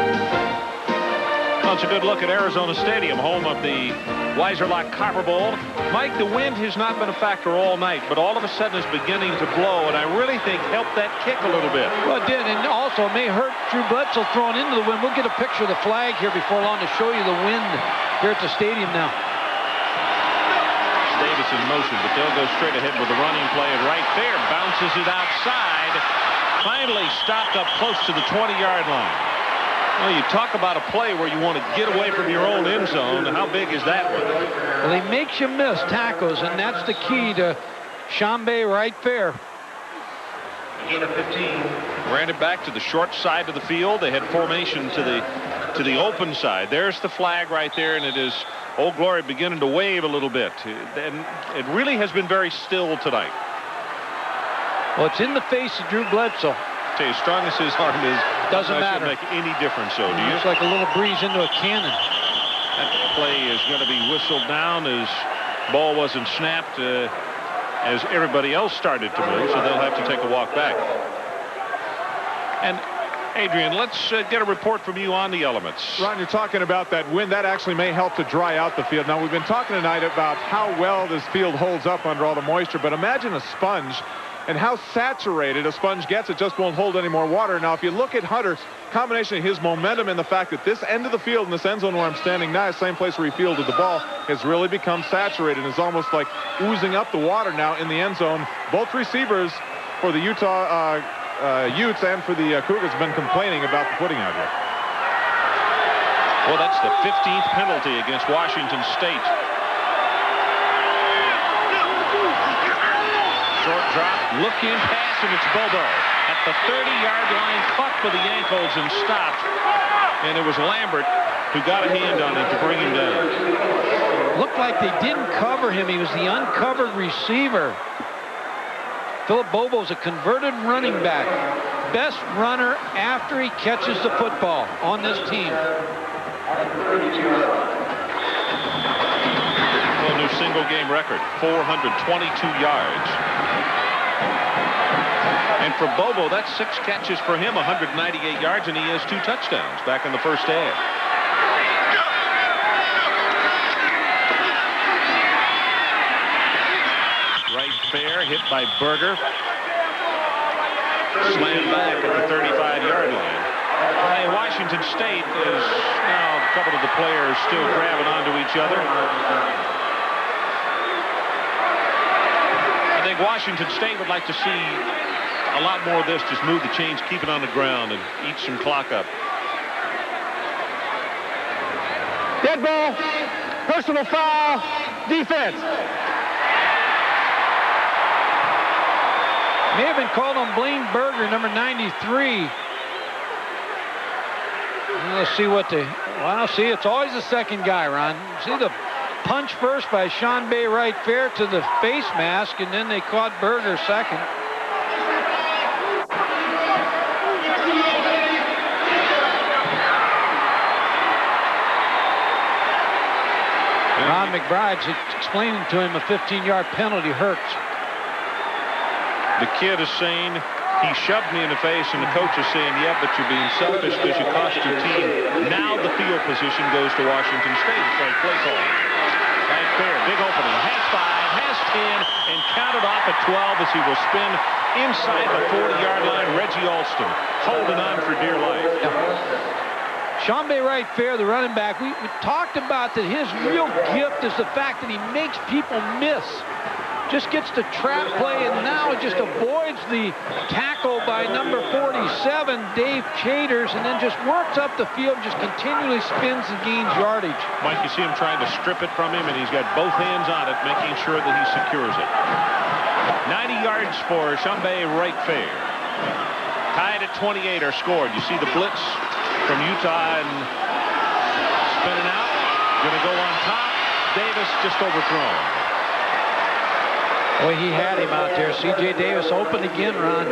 Well, it's a good look at Arizona Stadium, home of the Weiser Lock Copper Bowl. Mike, the wind has not been a factor all night, but all of a sudden it's beginning to blow, and I really think helped that kick a little bit. Well, it did, and also it may hurt Drew Bledsoe throwing into the wind. We'll get a picture of the flag here before long to show you the wind here at the stadium now. Davis in motion, but they'll go straight ahead with the running play, and right there bounces it outside. Finally stopped up close to the 20-yard line. Well, you talk about a play where you want to get away from your own end zone. How big is that one? Well, they make you miss tackles, and that's the key to Shambe right there. Gain of 15. Ran it back to the short side of the field. They had formation to the open side. There's the flag right there, and it is Old Glory beginning to wave a little bit. And it really has been very still tonight. Well, it's in the face of Drew Bledsoe. Tell you, as strong as his arm is, doesn't matter. Make any difference, so do you? It's like a little breeze into a cannon. That play is going to be whistled down as ball wasn't snapped as everybody else started to move, so they'll have to take a walk back. And Adrian, let's get a report from you on the elements. Ron, you're talking about that wind. That actually may help to dry out the field. Now, we've been talking tonight about how well this field holds up under all the moisture, but imagine a sponge and how saturated a sponge gets. It just won't hold any more water. Now, if you look at Hunter, combination of his momentum and the fact that this end of the field in this end zone where I'm standing now, the same place where he fielded the ball, has really become saturated and is almost like oozing up the water now in the end zone. Both receivers for the Utah Utes and for the Cougars have been complaining about the footing out here. Well, that's the 15th penalty against Washington State. Short drop, look-in pass, and it's Bobo at the 30-yard line, caught by the ankles and stopped. And it was Lambert who got a hand on him to bring him down. Looked like they didn't cover him. He was the uncovered receiver. Philip Bobo's a converted running back. Best runner after he catches the football on this team. A new single-game record, 422 yards. And for Bobo, that's 6 catches for him, 198 yards, and he has 2 touchdowns back in the first half. Right fair, hit by Berger. Slammed back at the 35-yard line. And Washington State is now a couple of the players still grabbing onto each other. I think Washington State would like to see a lot more of this. Just move the chains, keep it on the ground, and eat some clock up. Dead ball. Personal foul. Defense. May have been called on Blaine Berger, number 93. Let's see what the... Well, see, it's always the second guy, Ron. See the punch first by Sean Bay right fair to the face mask, and then they caught Berger second. Ron McBride's explaining to him a 15-yard penalty hurts. The kid is saying, he shoved me in the face, and the coach is saying, yeah, but you're being selfish because you cost your team. Now the field position goes to Washington State. So play call. Right there, big opening. Has 5, has 10, and counted off at 12 as he will spin inside the 40-yard line. Reggie Alston holding on for dear life. Sean Bay right fair, the running back. We talked about that his real gift is the fact that he makes people miss. Just gets the trap play, and now just avoids the tackle by number 47, Dave Chaters, and then just works up the field, just continually spins and gains yardage. Mike, you see him trying to strip it from him, and he's got both hands on it, making sure that he secures it. 90 yards for Chambay right fair. Tied at 28 are scored. You see the blitz from Utah and spinning out. Going to go on top. Davis just overthrown. Boy, he had him out there. C.J. Davis open again, Ron.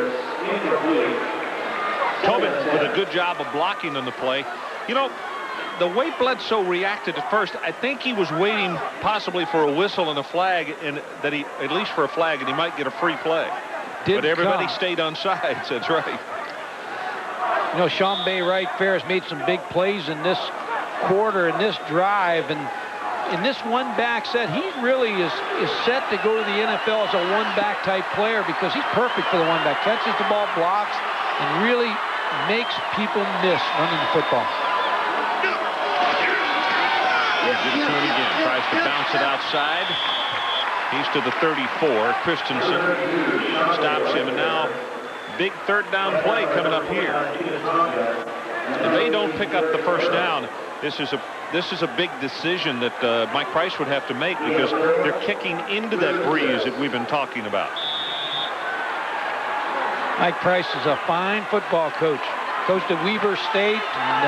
Tobin with a good job of blocking on the play. You know, the way Bledsoe reacted at first, I think he was waiting possibly for a whistle and a flag, and that he, at least for a flag, and he might get a free play. But everybody stayed on sides. That's right. You know, Sean Bay right fair has made some big plays in this quarter, in this drive, and in this one-back set, he really is set to go to the NFL as a one-back type player because he's perfect for the one-back. Catches the ball, blocks, and really makes people miss running the football. Gives it to him again. Tries to bounce it outside. He's to the 34. Christensen stops him, and now big third down play coming up here. If they don't pick up the first down, this is a big decision that Mike Price would have to make because they're kicking into that breeze that we've been talking about. Mike Price is a fine football coach. Coached at Weber State, and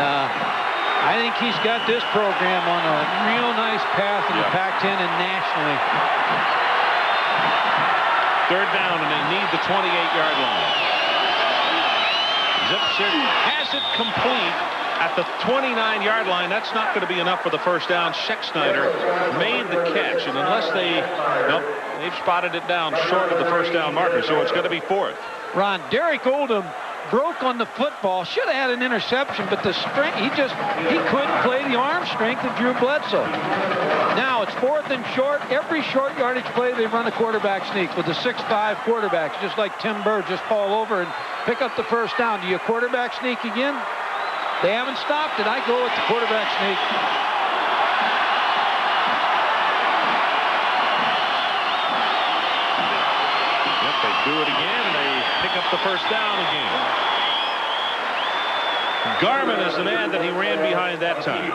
I think he's got this program on a real nice path in the Pac-10 and nationally. Third down, and they need the 28-yard line. Zips it, has it complete at the 29-yard line. That's not going to be enough for the first down. Scheckschneider made the catch, and unless they've spotted it down short of the first down marker, so it's going to be fourth. Ron, Derek Oldham broke on the football. Should have had an interception, but the strength, he couldn't play the arm strength of Drew Bledsoe. Now it's fourth and short. Every short yardage play, they run a quarterback sneak with the 6'5" quarterbacks, just like Tim Bird, just fall over and pick up the first down. Do you quarterback sneak again? They haven't stopped it. I go with the quarterback sneak. Yep, they do it again, and they pick up the first down again. Garmin is the man that he ran behind that time.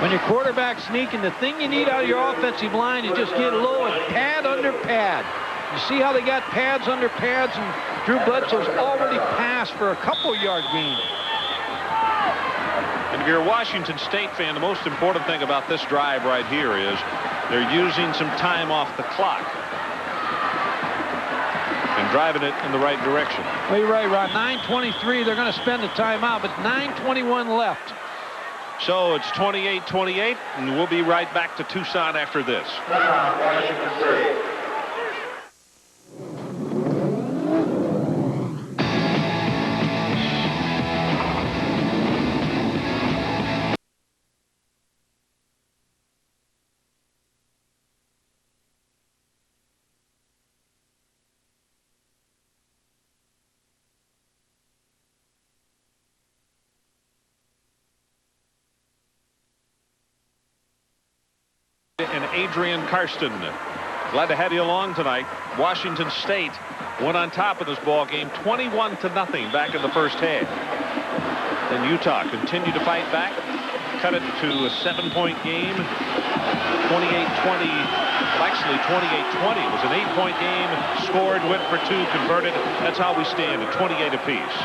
When your quarterback's sneaking, the thing you need out of your offensive line is just get low and pad under pad. You see how they got pads under pads, and Drew Bledsoe's already passed for a couple-yard gain. And if you're a Washington State fan, the most important thing about this drive right here is they're using some time off the clock and driving it in the right direction. Well, you're right, Ron. 9:23, they're going to spend the timeout, but 9:21 left. So it's 28-28, and we'll be right back to Tucson after this. Washington State. And Adrian Karsten. Glad to have you along tonight. Washington State went on top of this ball game 21-0 back in the first half. Then Utah continued to fight back, cut it to a 7-point game. 28-20, actually 28-20. It was an 8-point game, scored, went for 2, converted. That's how we stand at 28 apiece.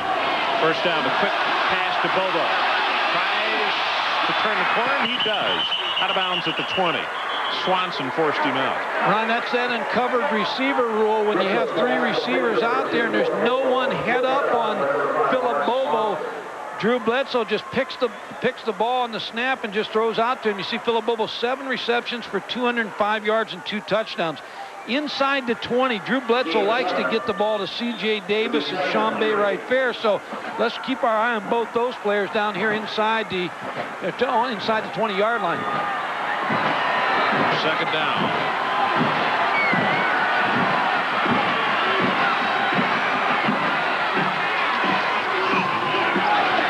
First down, a quick pass to Bobo. Tries to turn the corner, and he does. Out of bounds at the 20. Swanson forced him out. Ron, that's that uncovered receiver rule. When you have 3 receivers out there and there's no one head up on Philip Bobo, Drew Bledsoe just picks the ball on the snap and just throws out to him. You see Philip Bobo, 7 receptions for 205 yards and 2 touchdowns. Inside the 20, Drew Bledsoe likes to get the ball to C.J. Davis and Sean Bay right fair. So let's keep our eye on both those players down here inside the 20-yard line. Second down.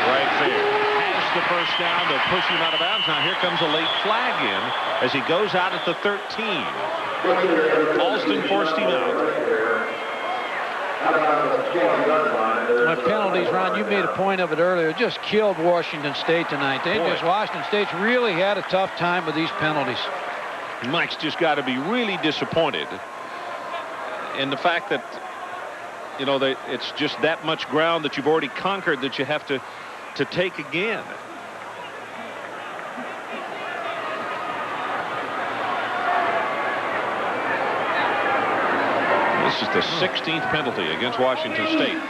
Right there. Has the first down to push him out of bounds. Now here comes a late flag in as he goes out at the 13. Alston forced him out. My penalties, Ron, you made a point of it earlier. Just killed Washington State tonight. Washington State's really had a tough time with these penalties. Mike's just got to be really disappointed in the fact that, you know, that it's just that much ground that you've already conquered that you have to take again. This is the 16th penalty against Washington State.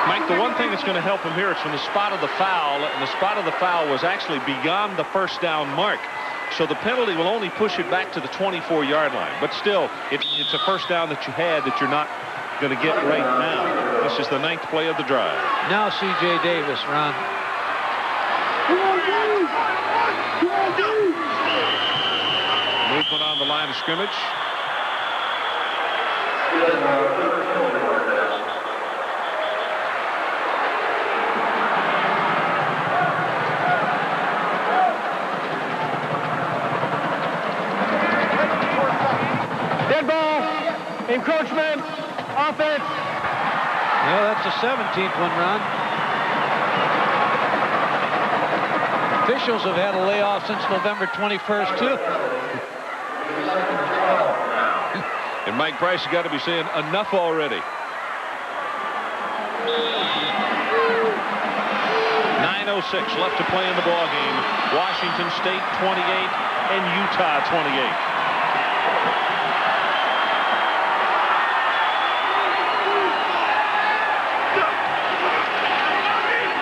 Mike, the one thing that's going to help him here is from the spot of the foul, and the spot of the foul was actually beyond the first down mark. So the penalty will only push it back to the 24-yard line. But still, it's a first down that you had that you're not going to get right now. This is the 9th play of the drive. Now C.J. Davis, Ron. Movement on the line of scrimmage. Dead ball. Encroachment. Offense. No, that's the 17th one, Ron. Officials have had a layoff since November 21st, too. And Mike Price has got to be saying enough already. 9:06 left to play in the ball game. Washington State 28 and Utah 28.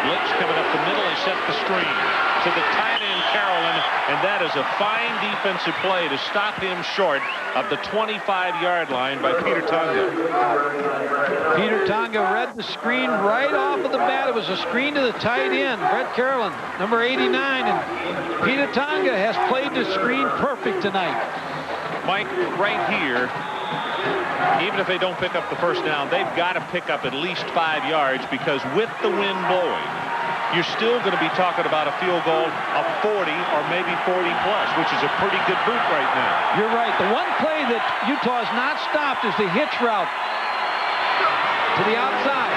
Blitz coming up the middle. He set the screen to the tight end Carolyn, and that is a fine defensive play to stop him short of the 25-yard line by Peter Tonga. Peter Tonga read the screen right off of the bat. It was a screen to the tight end, Brett Carolyn, number 89, and Peter Tonga has played the screen perfect tonight. Mike, right here, even if they don't pick up the first down, they've got to pick up at least 5 yards, because with the wind blowing, you're still going to be talking about a field goal of 40 or maybe 40 plus, which is a pretty good boot right now. You're right. The one play that Utah has not stopped is the hitch route to the outside.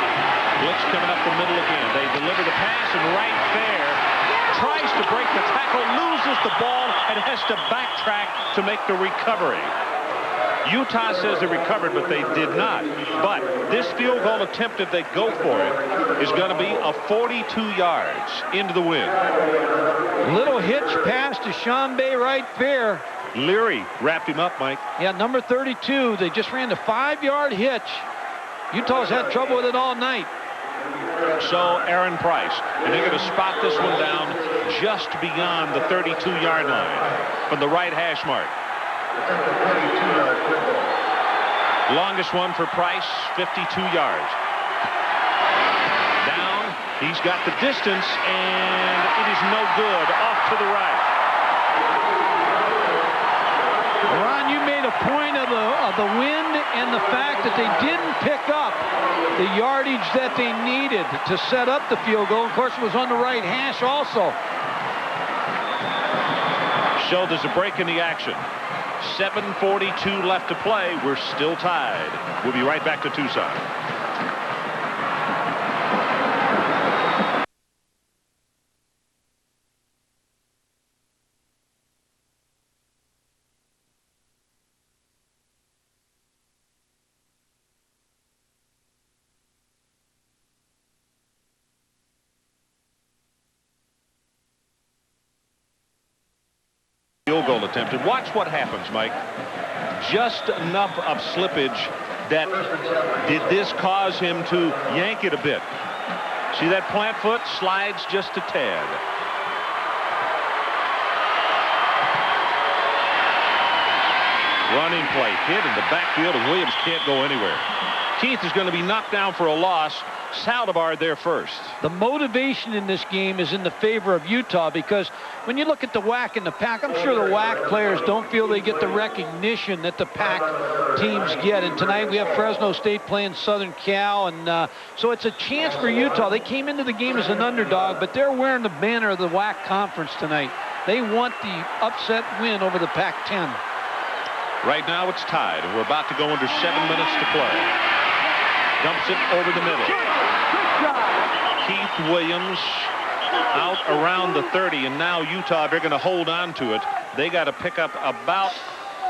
Blitz coming up the middle again. They deliver the pass, and Wright Fair tries to break the tackle, loses the ball, and has to backtrack to make the recovery. Utah says they recovered, but they did not. But this field goal attempt, if they go for it, is going to be a 42 yards into the wind. Little hitch pass to Sean Bay Wright Fair. Leary wrapped him up, Mike. Yeah, number 32. They just ran the 5-yard hitch. Utah's had trouble with it all night. So Aaron Price, and they're going to spot this one down just beyond the 32-yard line from the right hash mark. Longest one for Price, 52 yards. Down, he's got the distance, and it is no good. Off to the right. Ron, you made a point of the wind and the fact that they didn't pick up the yardage that they needed to set up the field goal. Of course, it was on the right hash also. So there's a break in the action. 7:42 left to play. We're still tied. We'll be right back to Tucson. Field goal attempted. Watch what happens, Mike. Just enough of slippage that did this cause him to yank it a bit. See that plant foot slides just a tad. Running play hit in the backfield, and Williams can't go anywhere. Keith is going to be knocked down for a loss. Saldivar there first. The motivation in this game is in the favor of Utah, because when you look at the WAC and the PAC, I'm sure the WAC players don't feel they get the recognition that the PAC teams get. And tonight we have Fresno State playing Southern Cal, and so it's a chance for Utah. They came into the game as an underdog, but they're wearing the banner of the WAC conference tonight. They want the upset win over the Pac-10. Right now it's tied, and we're about to go under 7 minutes to play. Dumps it over the middle. Keith Williams out around the 30, and now Utah, they're going to hold on to it. They got to pick up about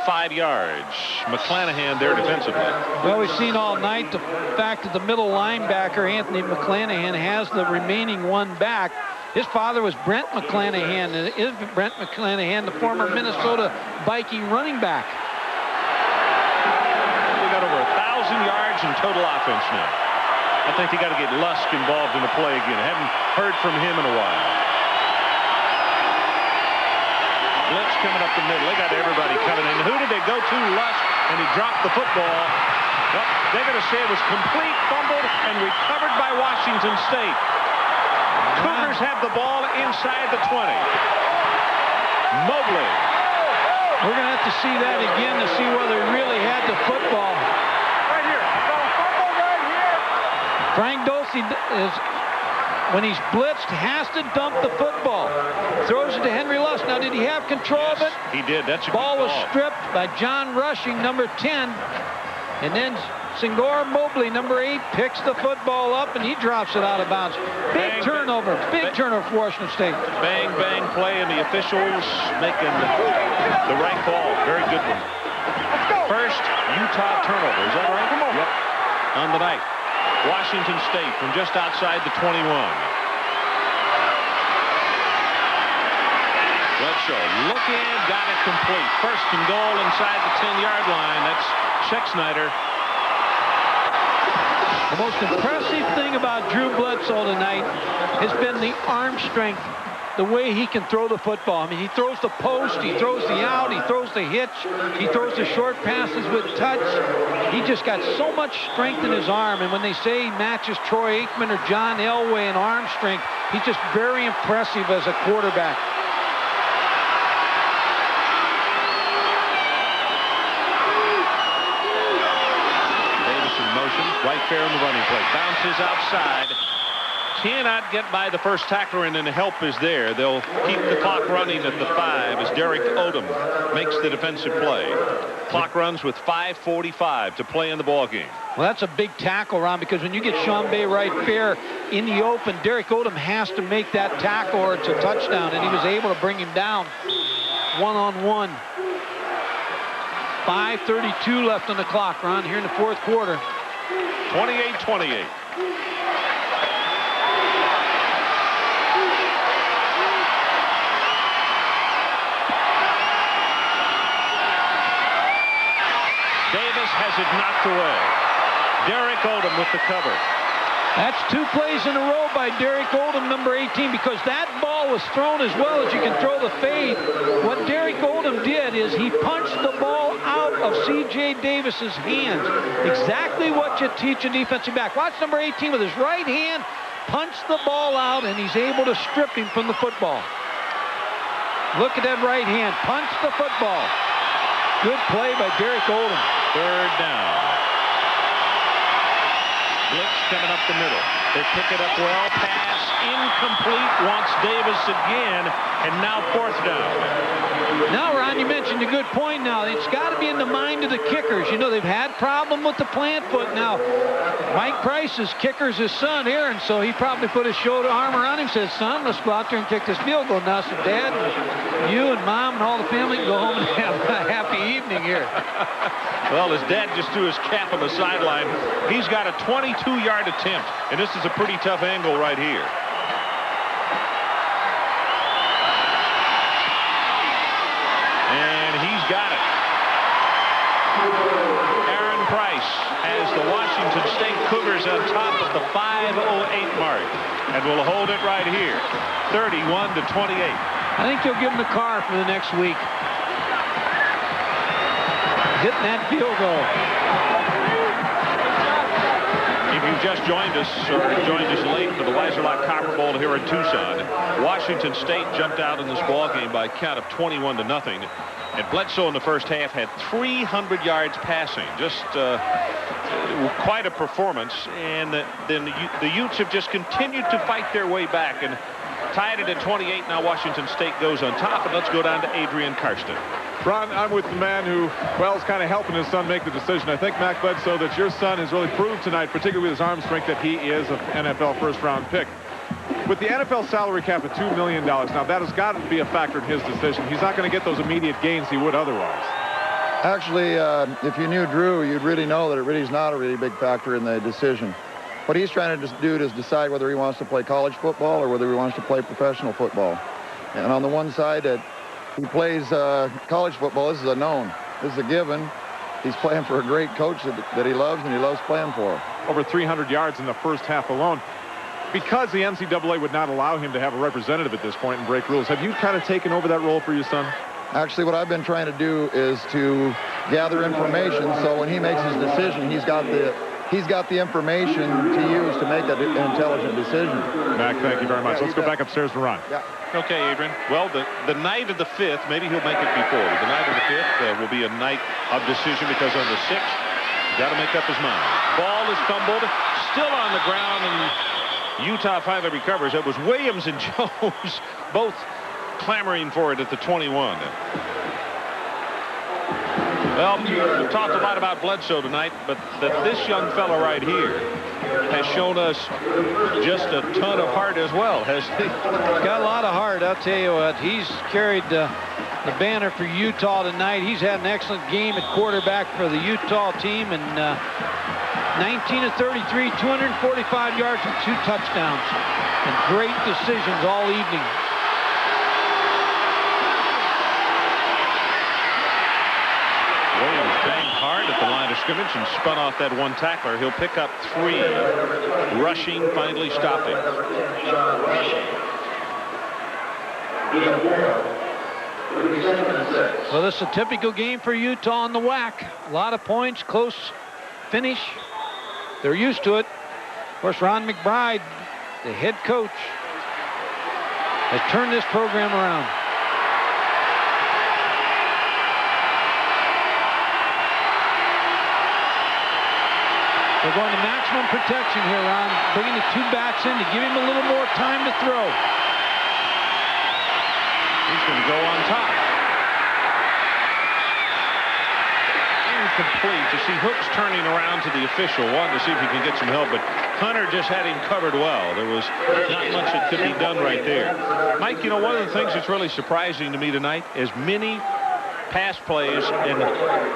5 yards. McClanahan there defensively. Well, we've seen all night the fact that the middle linebacker, Anthony McClanahan, has the remaining one back. His father was Brent McClanahan. And is Brent McClanahan, the former Minnesota Viking running back. We got over 1,000 yards in total offense now. I think they got to get Lusk involved in the play again. I haven't heard from him in a while. Blitz coming up the middle. They got everybody coming in. Who did they go to? Lusk, and he dropped the football. Well, they're going to say it was complete, fumbled, and recovered by Washington State. Cougars have the ball inside the 20. Mobley. We're going to have to see that again to see whether he really had the football. Right here. Fumble right here. Frank Dosey is, when he's blitzed, has to dump the football. Throws it to Henry Lusk. Now, did he have control of it? He did. That's a ball good was stripped by John Rushing, number 10. And then Senghor Mobley, number 8, picks the football up, and he drops it out of bounds. Big turnover. Big turnover for Washington State. Bang, bang play, and the officials making the right call. Very good one. First Utah turnover. Is that right? Yep. On the night. Washington State from just outside the 21. Bledsoe looking, got it complete. First and goal inside the 10-yard line. That's Schexnayder. The most impressive thing about Drew Bledsoe tonight has been the arm strength, the way he can throw the football. I mean, he throws the post, he throws the out, he throws the hitch, he throws the short passes with touch. He just got so much strength in his arm, and when they say he matches Troy Aikman or John Elway in arm strength, he's just very impressive as a quarterback. Right fair in the running play. Bounces outside. cannot get by the first tackler, and then the help is there. They'll keep the clock running at the 5 as Derek Odom makes the defensive play. Clock runs with 5:45 to play in the ball game. Well, that's a big tackle, Ron, because when you get Sean Bay right fair in the open, Derek Odom has to make that tackle or it's a touchdown, and he was able to bring him down one-on-one. 5:32 left on the clock, Ron, here in the fourth quarter. 28-28. Davis has it knocked away. Derek Odom with the cover. That's 2 plays in a row by Derek Odom, number 18, because that ball was thrown as well as you can throw the fade. What Derek Odom did is he punched the ball out of C.J. Davis's hands. Exactly what you teach a defensive back. Watch number 18 with his right hand, punch the ball out, and he's able to strip him from the football. Look at that right hand, punch the football. Good play by Derek Odom. Third down. Blitz coming up the middle. They pick it up well. Pass incomplete. Wants Davis again. And now fourth down. Now, Ron, you mentioned a good point now. It's got to be in the mind of the kickers. You know, they've had problem with the plant foot. Now, Mike Price's kicker's his son here, and so he probably put his shoulder arm around him and says, son, let's go out there and kick this field goal now. So Dad, you and Mom and all the family can go home and have a happy evening here. Well, his dad just threw his cap on the sideline. He's got a 22-yard attempt, and this is a pretty tough angle right here. And he's got it. Aaron Price has the Washington State Cougars on top of the 5:08 mark, and will hold it right here, 31-28. I think they'll give him the car for the next week. Hitting that field goal. If you've just joined us or joined us late for the Weiser-Lock Copper Bowl here in Tucson, Washington State jumped out in this ball game by a count of 21-0. And Bledsoe in the first half had 300 yards passing. Just quite a performance. And then the Utes have just continued to fight their way back and tied it at 28. Now Washington State goes on top. And let's go down to Adrian Karsten. Ron, I'm with the man who, well, is kind of helping his son make the decision. I think, Mac Bledsoe, that your son has really proved tonight, particularly with his arm strength, that he is an NFL first-round pick. With the NFL salary cap at $2 million, now that has got to be a factor in his decision. He's not going to get those immediate gains he would otherwise. Actually, if you knew Drew, you'd really know that it really is not a really big factor in the decision. What he's trying to do is decide whether he wants to play college football or whether he wants to play professional football. And on the one side, that he plays college football, this is a known. This is a given. He's playing for a great coach that he loves, and he loves playing for. Over 300 yards in the first half alone. Because the NCAA would not allow him to have a representative at this point and break rules, have you kind of taken over that role for your son? Actually, what I've been trying to do is to gather information, so when he makes his decision, he's got the information to use to make an intelligent decision. Mac, thank you very much. Let's go back upstairs to Ron. Yeah. Okay, Adrian. Well, the night of the 5th, maybe he'll make it before, but the night of the 5th will be a night of decision, because on the 6th, he's got to make up his mind. Ball is fumbled, still on the ground, and Utah finally recovers. It was Williams and Jones both clamoring for it at the 21. Well, we've talked a lot about Bledsoe tonight, but this young fella right here has shown us just a ton of heart as well, has he? Got a lot of heart, I'll tell you what. He's carried the banner for Utah tonight. He's had an excellent game at quarterback for the Utah team, and 19 of 33, 245 yards and 2 touchdowns, and great decisions all evening. Williams banged hard at the line of scrimmage and spun off that one tackler. He'll pick up 3. Rushing, finally stopping. Well, this is a typical game for Utah on the WAC. A lot of points, close finish. They're used to it. Of course, Ron McBride, the head coach, has turned this program around. They're going to maximum protection here, Ron. Bringing the 2 backs in to give him a little more time to throw. He's going to go on top. Incomplete. You see Hooks turning around to the official, wanting to see if he can get some help, but Hunter just had him covered well. There was not much that could be done right there. Mike, you know, one of the things that's really surprising to me tonight is many pass plays and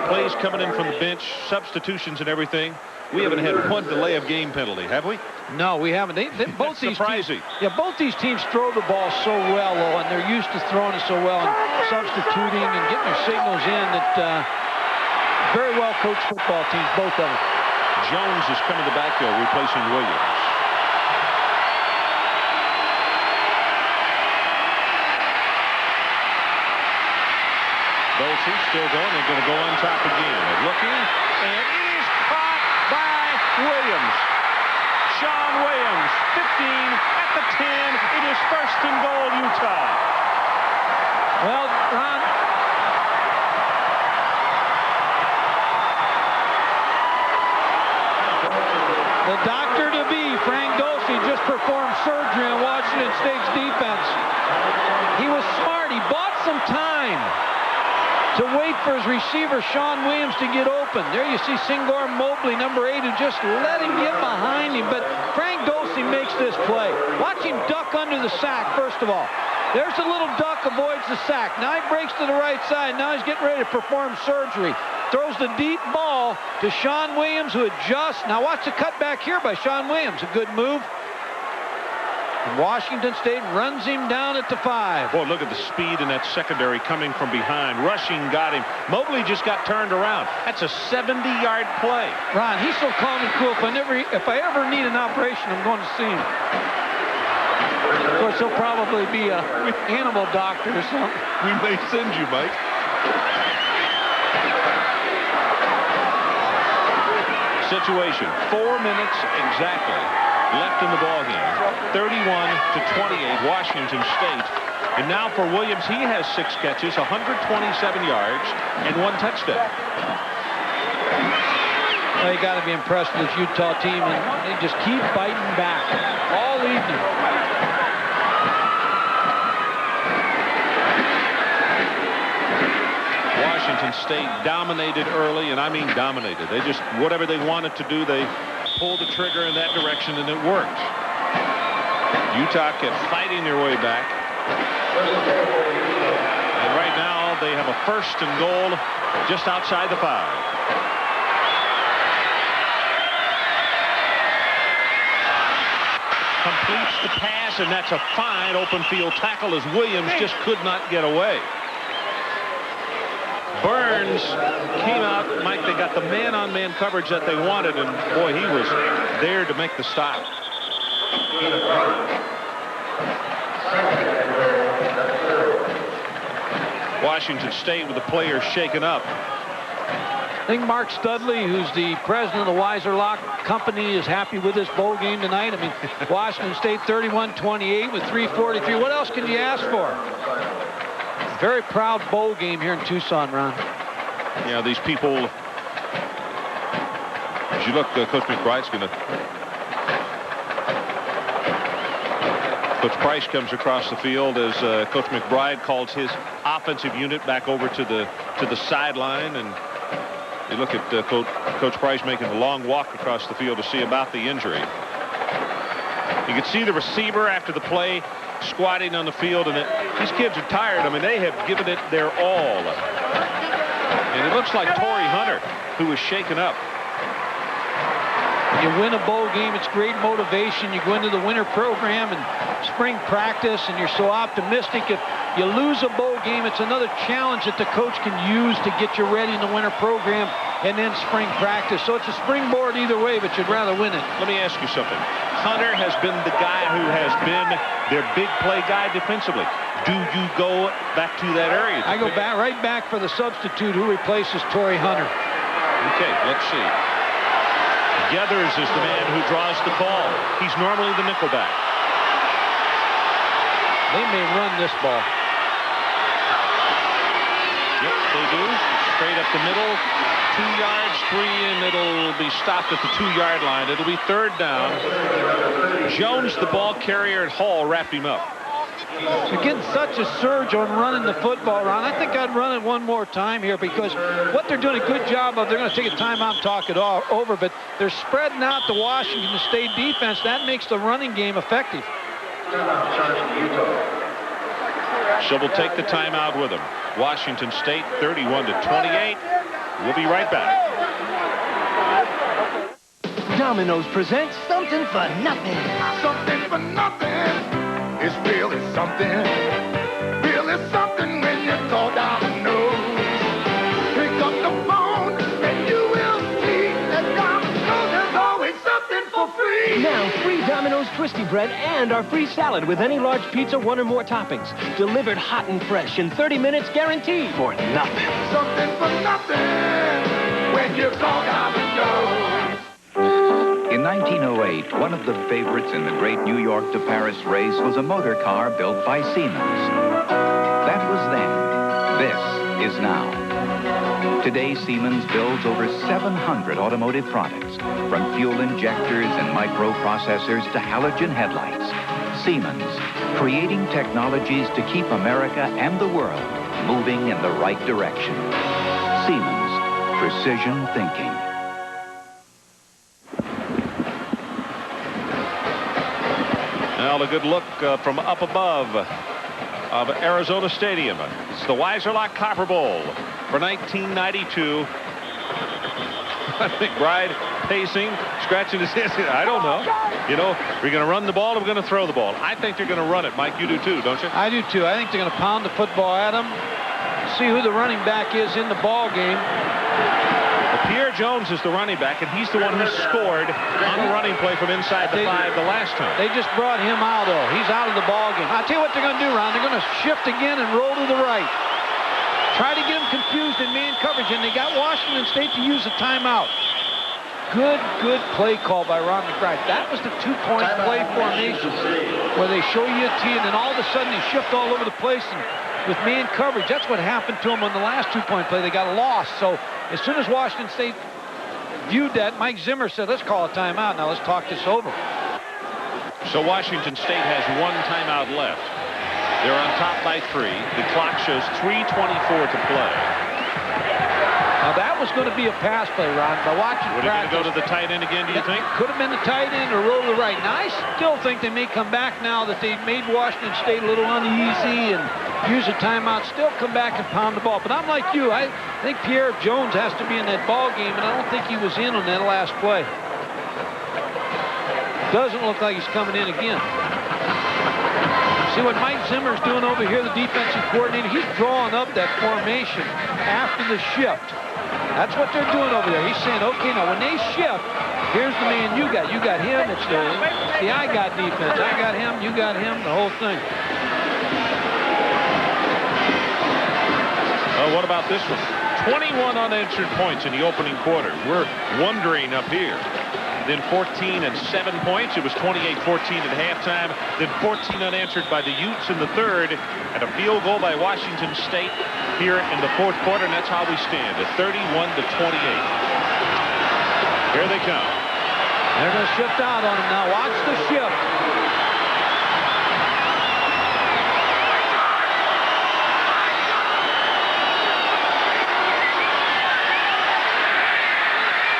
plays coming in from the bench, substitutions and everything. We haven't had one delay of game penalty, have we? No, we haven't. Both these surprising. Both these teams throw the ball so well, though, and they're used to throwing it so well and substituting and getting their signals in that very well coached football teams, both of them. Jones is coming to the backfield, replacing Williams. Dulce still going. They're going to go on top again. They're looking, and it is caught by Williams. Sean Williams, 15 at the 10. It is first and goal, Utah. Well, Ron, the doctor-to-be, Frank Dulce, just performed surgery on Washington State's defense. He was smart. He bought some time to wait for his receiver, Sean Williams, to get open. There you see Singor Mobley, number 8, who just let him get behind him. But Frank Dulce makes this play. Watch him duck under the sack, first of all. There's a little duck, avoids the sack. Now he breaks to the right side. Now he's getting ready to perform surgery. Throws the deep ball to Sean Williams, who adjusts. Now watch the cutback here by Sean Williams. A good move. And Washington State runs him down at the 5. Boy, look at the speed in that secondary coming from behind. Rushing got him. Mobley just got turned around. That's a 70-yard play. Ron, he's so calm and cool. If I ever need an operation, I'm going to see him. Of course, he'll probably be an animal doctor or something. We may send you, Mike. Situation, 4 minutes exactly left in the ballgame. 31-28, Washington State. And now for Williams, he has 6 catches, 127 yards, and 1 touchdown. Well, you got to be impressed with this Utah team, and they just keep biting back all evening. Washington State dominated early, and I mean dominated. They just, whatever they wanted to do, they pulled the trigger in that direction, and it worked. Utah kept fighting their way back. And right now, they have a first and goal just outside the 5. Completes the pass, and that's a fine open field tackle as Williams just could not get away. Burns came out, Mike, they got the man-on-man coverage that they wanted, and boy, he was there to make the stop. Washington State with the players shaken up. I think Mark Studley, who's the president of the Weiser Lock Company, is happy with this bowl game tonight. I mean, Washington State 31-28 with 3:43. What else can you ask for? Very proud bowl game here in Tucson, Ron. Yeah, these people, as you look, Coach McBride's going to... Coach Price comes across the field as Coach McBride calls his offensive unit back over to the sideline, and you look at Coach Price making a long walk across the field to see about the injury. You can see the receiver after the play squatting on the field, and these kids are tired. I mean, they have given it their all. And it looks like Torrey Hunter, who was shaken up. When you win a bowl game, it's great motivation. You go into the winter program and spring practice, and you're so optimistic. If you lose a bowl game, it's another challenge that the coach can use to get you ready in the winter program and then spring practice. So it's a springboard either way, but you'd rather win it. Let me ask you something. Hunter has been the guy who has been their big play guy defensively. Do you go back to that area? I go back right back for the substitute who replaces Torrey Hunter. Okay, let's see. Geathers is the man who draws the ball. He's normally the nickelback. They may run this ball. Yep, they do. Straight up the middle. 2 yards, 3, and it'll be stopped at the 2-yard line. It'll be 3rd down. Jones, the ball carrier at Hall, wrapped him up. They're getting such a surge on running the football, Ron. I think I'd run it one more time here because what they're doing a good job of, they're going to take a timeout and talk it all over, but they're spreading out the Washington State defense. That makes the running game effective. So we'll take the timeout with them. Washington State 31-28. We'll be right back. Domino's presents Something for Nothing. Something for nothing. It's really something. Really something when you call Domino's. Pick up the phone and you will see that Domino's has always something for free. Now, free Domino's Twisty Bread and our free salad with any large pizza, 1 or more toppings. Delivered hot and fresh in 30 minutes guaranteed. For nothing. Something for nothing when you call Domino's. In 1908, one of the favorites in the great New York to Paris race was a motor car built by Siemens. That was then. This is now. Today, Siemens builds over 700 automotive products, from fuel injectors and microprocessors to halogen headlights. Siemens, creating technologies to keep America and the world moving in the right direction. Siemens, precision thinking. Now a good look from up above of Arizona Stadium. It's the Weiserlock Copper Bowl for 1992. McBride pacing, scratching his head. I don't know. You know, we're going to run the ball or we're going to throw the ball. I think they're going to run it. Mike, you do too, don't you? I do too. I think they're going to pound the football at him. See who the running back is in the ball game. Pierre Jones is the running back, and he's the one who scored on the running play from inside the 5 the last time. They just brought him out, though. He's out of the ball game. I'll tell you what they're going to do, Ron. They're going to shift again and roll to the right. Try to get him confused in man coverage, and they got Washington State to use a timeout. Good play call by Ron McBride. That was the 2-point play formation where they show you a T, and then all of a sudden they shift all over the place and with man coverage. That's what happened to them on the last 2-point play. They got lost. So as soon as Washington State viewed that, Mike Zimmer said, let's call a timeout. Now let's talk this over. So Washington State has 1 timeout left. They're on top by 3. The clock shows 3:24 to play. Now that was going to be a pass play, Ron. By watching Would it going to go to the tight end again, do you think? Could have been the tight end or roll to the right. Now I still think they may come back now that they made Washington State a little uneasy and use a timeout, still come back and pound the ball. But I'm like you. I think Pierre Jones has to be in that ball game, and I don't think he was in on that last play. Doesn't look like he's coming in again. See what Mike Zimmer's doing over here, the defensive coordinator. He's drawing up that formation after the shift. That's what they're doing over there. He's saying, okay, now when they shift, here's the man you got. You got him. It's the I got defense. I got him. You got him. The whole thing. What about this one? 21 unanswered points in the opening quarter. We're wondering up here. Then 14 and 7 points. It was 28-14 at halftime. Then 14 unanswered by the Utes in the third. And a field goal by Washington State here in the fourth quarter. And that's how we stand at 31-28. Here they come. They're going to shift out on him now. Watch the shift.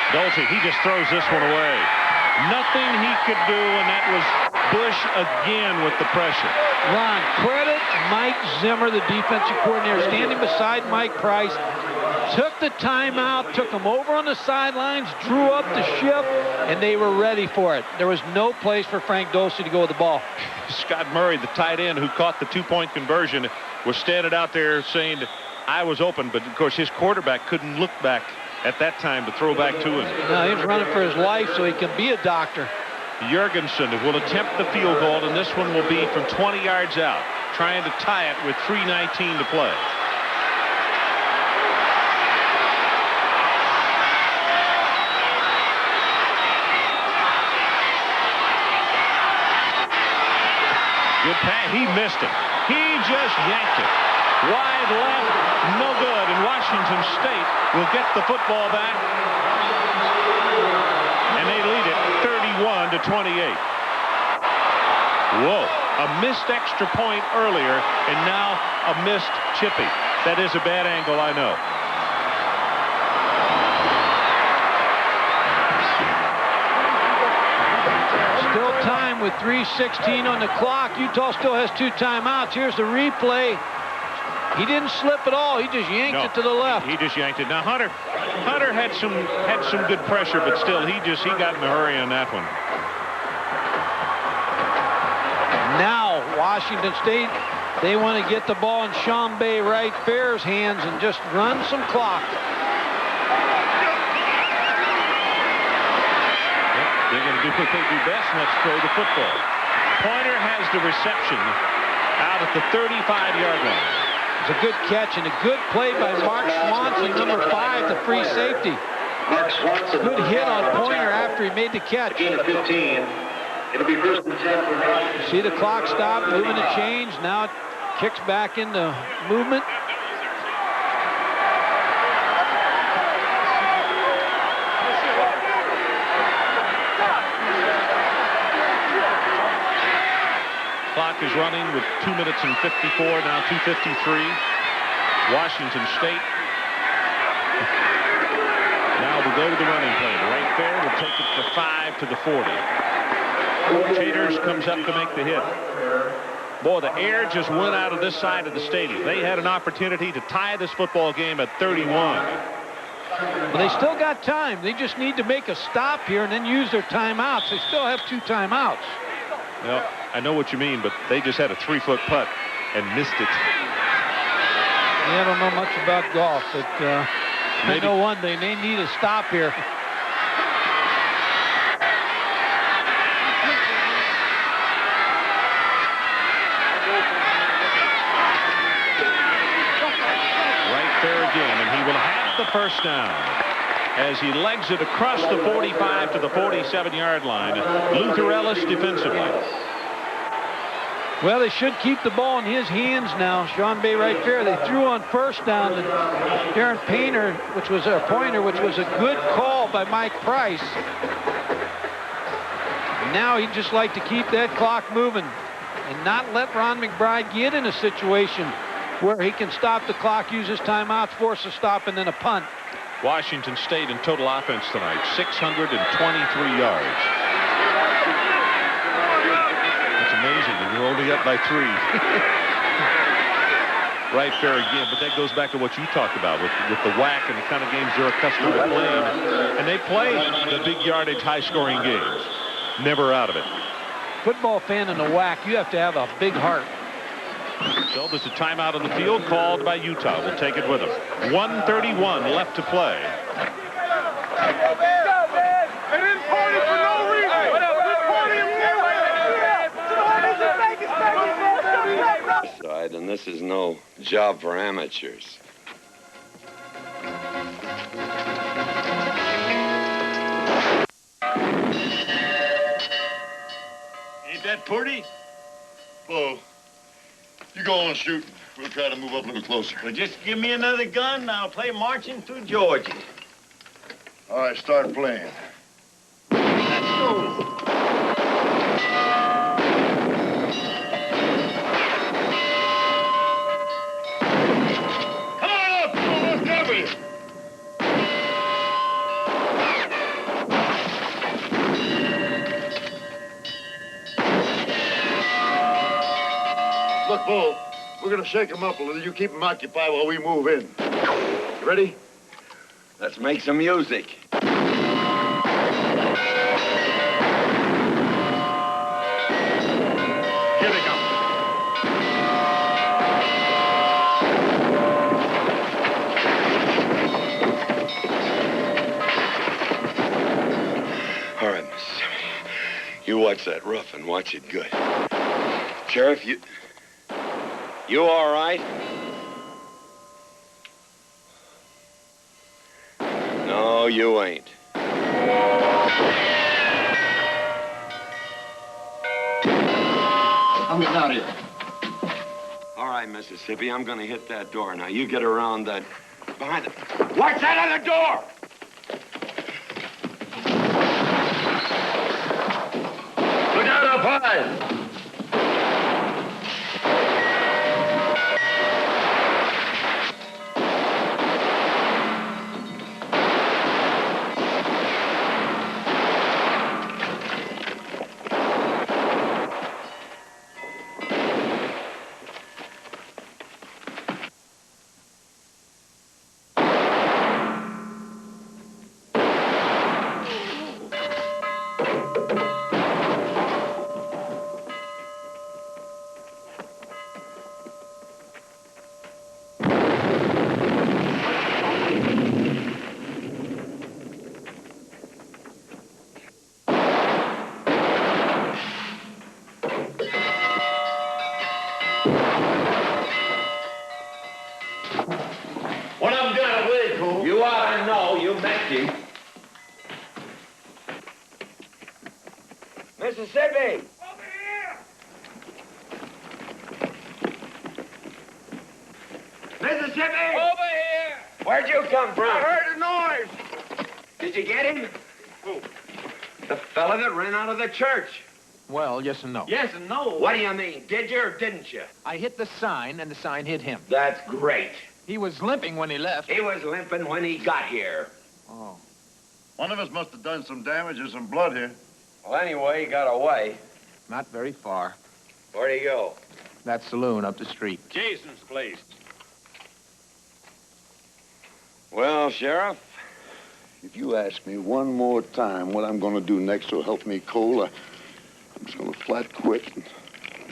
Dulce, he just throws this one away. Nothing he could do, and that was Bush again with the pressure. Ron, credit Mike Zimmer, the defensive coordinator, standing beside Mike Price. Took the timeout, took them over on the sidelines, drew up the shift, and they were ready for it. There was no place for Frank Dulce to go with the ball. Scott Murray, the tight end who caught the 2-point conversion, was standing out there saying, I was open, but of course his quarterback couldn't look back at that time to throw back to him. No, he was running for his life so he can be a doctor. Jurgensen will attempt the field goal, and this one will be from 20 yards out, trying to tie it with 3:19 to play. Good pass. He missed it. He just yanked it. Wide left, no good. And Washington State will get the football back. And they lead it 31-28. Whoa, a missed extra point earlier, and now a missed chippy. That is a bad angle, I know. Still time with 3:16 on the clock. Utah still has 2 timeouts. Here's the replay. He didn't slip at all. He just yanked it to the left. He just yanked it. Now Hunter had some good pressure, but still he got in a hurry on that one. Now Washington State, they want to get the ball in Sean Bay Wright Fair's hands and just run some clock. They're going to do what they do best, and that's throw the football. Pointer has the reception out at the 35-yard line. It's a good catch and a good play by Mark Swanson, number 5, the free safety. Good hit on Pointer after he made the catch. 15. It'll be first and 10 for Washington. See the clock stop, moving to change. Now it kicks back into movement. Clock is running with 2 minutes and 54, now 2:53. Washington State now will go to the running play. Right there will take it for 5 to the 40. Chaters comes up to make the hit. Boy, the air just went out of this side of the stadium. They had an opportunity to tie this football game at 31. But they still got time. They just need to make a stop here and then use their timeouts. They still have 2 timeouts. Well, I know what you mean, but they just had a 3-foot putt and missed it. Yeah, I don't know much about golf, but I know one thing. They need a stop here. Right there again, and he will have the first down as he legs it across the 45 to the 47-yard line. Luther Ellis defensively. Well, they should keep the ball in his hands now. Sean Bay Wright Fair. They threw on first down to Darren Pointer, which was a good call by Mike Price. Now he'd just like to keep that clock moving and not let Ron McBride get in a situation where he can stop the clock, use his timeouts, force a stop, and then a punt. Washington State in total offense tonight, 623 yards. It's amazing, and you're only up by 3. Right there again, but that goes back to what you talked about with the whack and the kind of games they're accustomed to playing. And they play the big yardage, high-scoring games. Never out of it. Football fan in the whack, you have to have a big heart. So there's a timeout on the field called by Utah. We'll take it with them. 1:31 left to play. And this is no job for amateurs. Ain't that pretty? Bo, you go on shooting. We'll try to move up a little closer. Well, just give me another gun and I'll play Marching Through Georgia. All right, start playing. Let's go. Look, Bo, we're going to shake them up a little. You keep them occupied while we move in. You ready? Let's make some music. Here they come. All right, Mississippi. You watch that rough and watch it good. Sheriff, you all right? No, you ain't. I'm getting out of here. All right, Mississippi. I'm gonna hit that door. Now, you get around that... behind the... Watch that other door! Look out up high! What I'm gonna with, Cool? You ought to know. You met him. Mississippi! Over here! Mississippi! Over here! Where'd you come from? I heard a noise. Did you get him? Who? The fella that ran out of the church. Well, yes and no. Yes and no. What do you mean? Did you or didn't you? I hit the sign, and the sign hit him. That's great. He was limping when he left. He was limping when he got here. Oh. One of us must have done some damage or some blood here. Well, anyway, he got away. Not very far. Where'd he go? That saloon up the street. Jason's place. Well, Sheriff, If you ask me one more time what I'm going to do next to help me, Cole, I'm just going to flat quit and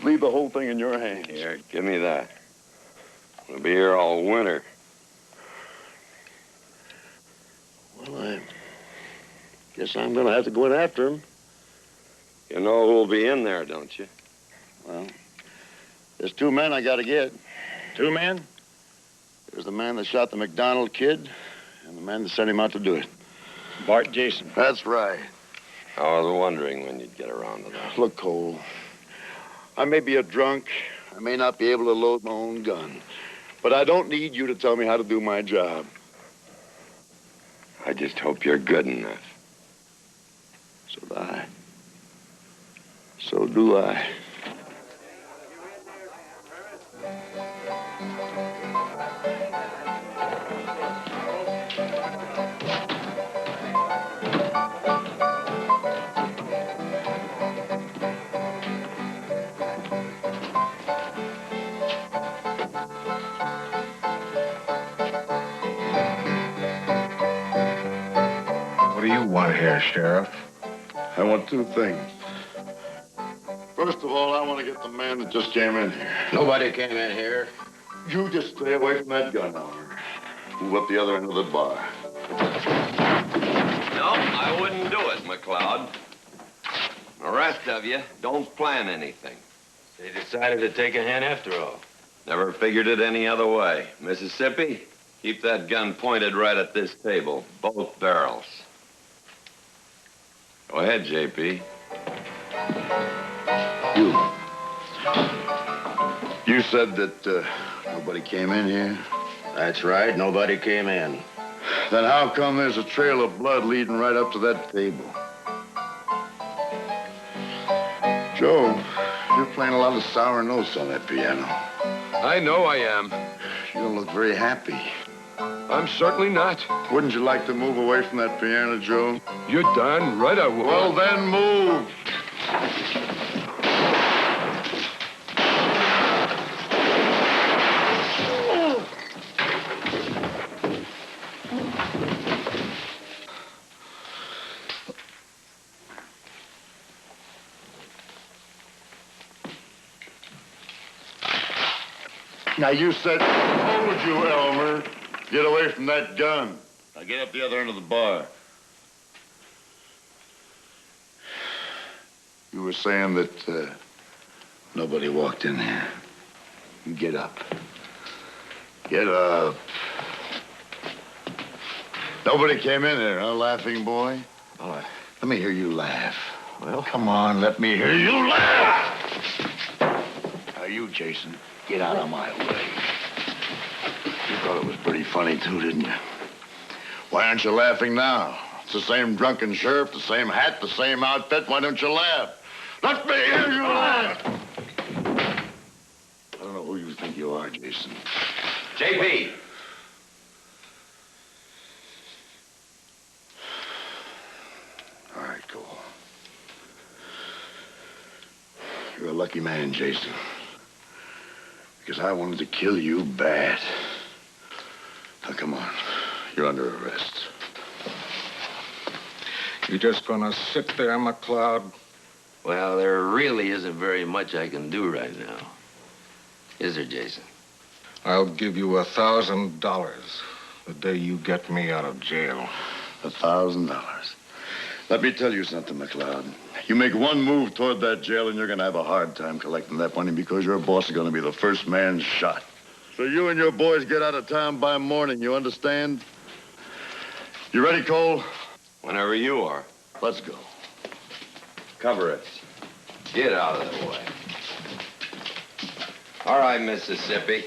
leave the whole thing in your hands. here, give me that. We'll be here all winter. Well, I guess I'm going to have to go in after him. You know who'll be in there, don't you? Well, there's two men I got to get. Two men? There's the man that shot the McDonald kid and the man that sent him out to do it. Bart Jason. That's right. I was wondering when you'd get around to that. Look, Cole, I may be a drunk. I may not be able to load my own gun. But I don't need you to tell me how to do my job. I just hope you're good enough. So do I. So do I. What do you want here, Sheriff? I want two things. First of all, I want to get the man that just came in here. Nobody came in here. You just stay away from that gun owner. Move up the other end of the bar. No, I wouldn't do it, McLeod. The rest of you don't plan anything. They decided to take a hand after all. Never figured it any other way. Mississippi, keep that gun pointed right at this table, both barrels. Go ahead, JP. You said that nobody came in here? That's right, nobody came in. Then how come there's a trail of blood leading right up to that table? Joe, you're playing a lot of sour notes on that piano. I know I am. You don't look very happy. I'm certainly not. Wouldn't you like to move away from that piano, Joe? You're darn right I would. Well, then move. Now, you said, I told you, Elmer, get away from that gun. Now, get up the other end of the bar. You were saying that nobody walked in here. You get up. Get up. Nobody came in there, huh, laughing boy? Oh, Let me hear you laugh. Well, come on, let me hear you laugh. Now, you, Jason, get out of my way. You thought it was pretty funny, too, didn't you? Why aren't you laughing now? It's the same drunken sheriff, the same hat, the same outfit. Why don't you laugh? Let me hear you laugh! I don't know who you think you are, Jason. JP! All right, Cole. You're a lucky man, Jason. Because I wanted to kill you bad. Now, come on. You're under arrest. You just gonna sit there, McLeod? Well, there really isn't very much I can do right now. Is there, Jason? I'll give you $1,000 the day you get me out of jail. $1,000. Let me tell you something, McLeod. You make one move toward that jail and you're gonna have a hard time collecting that money because your boss is gonna be the first man shot. So you and your boys get out of town by morning, you understand? You ready, Cole? Whenever you are. Let's go. Cover it. Get out of the way. All right, Mississippi.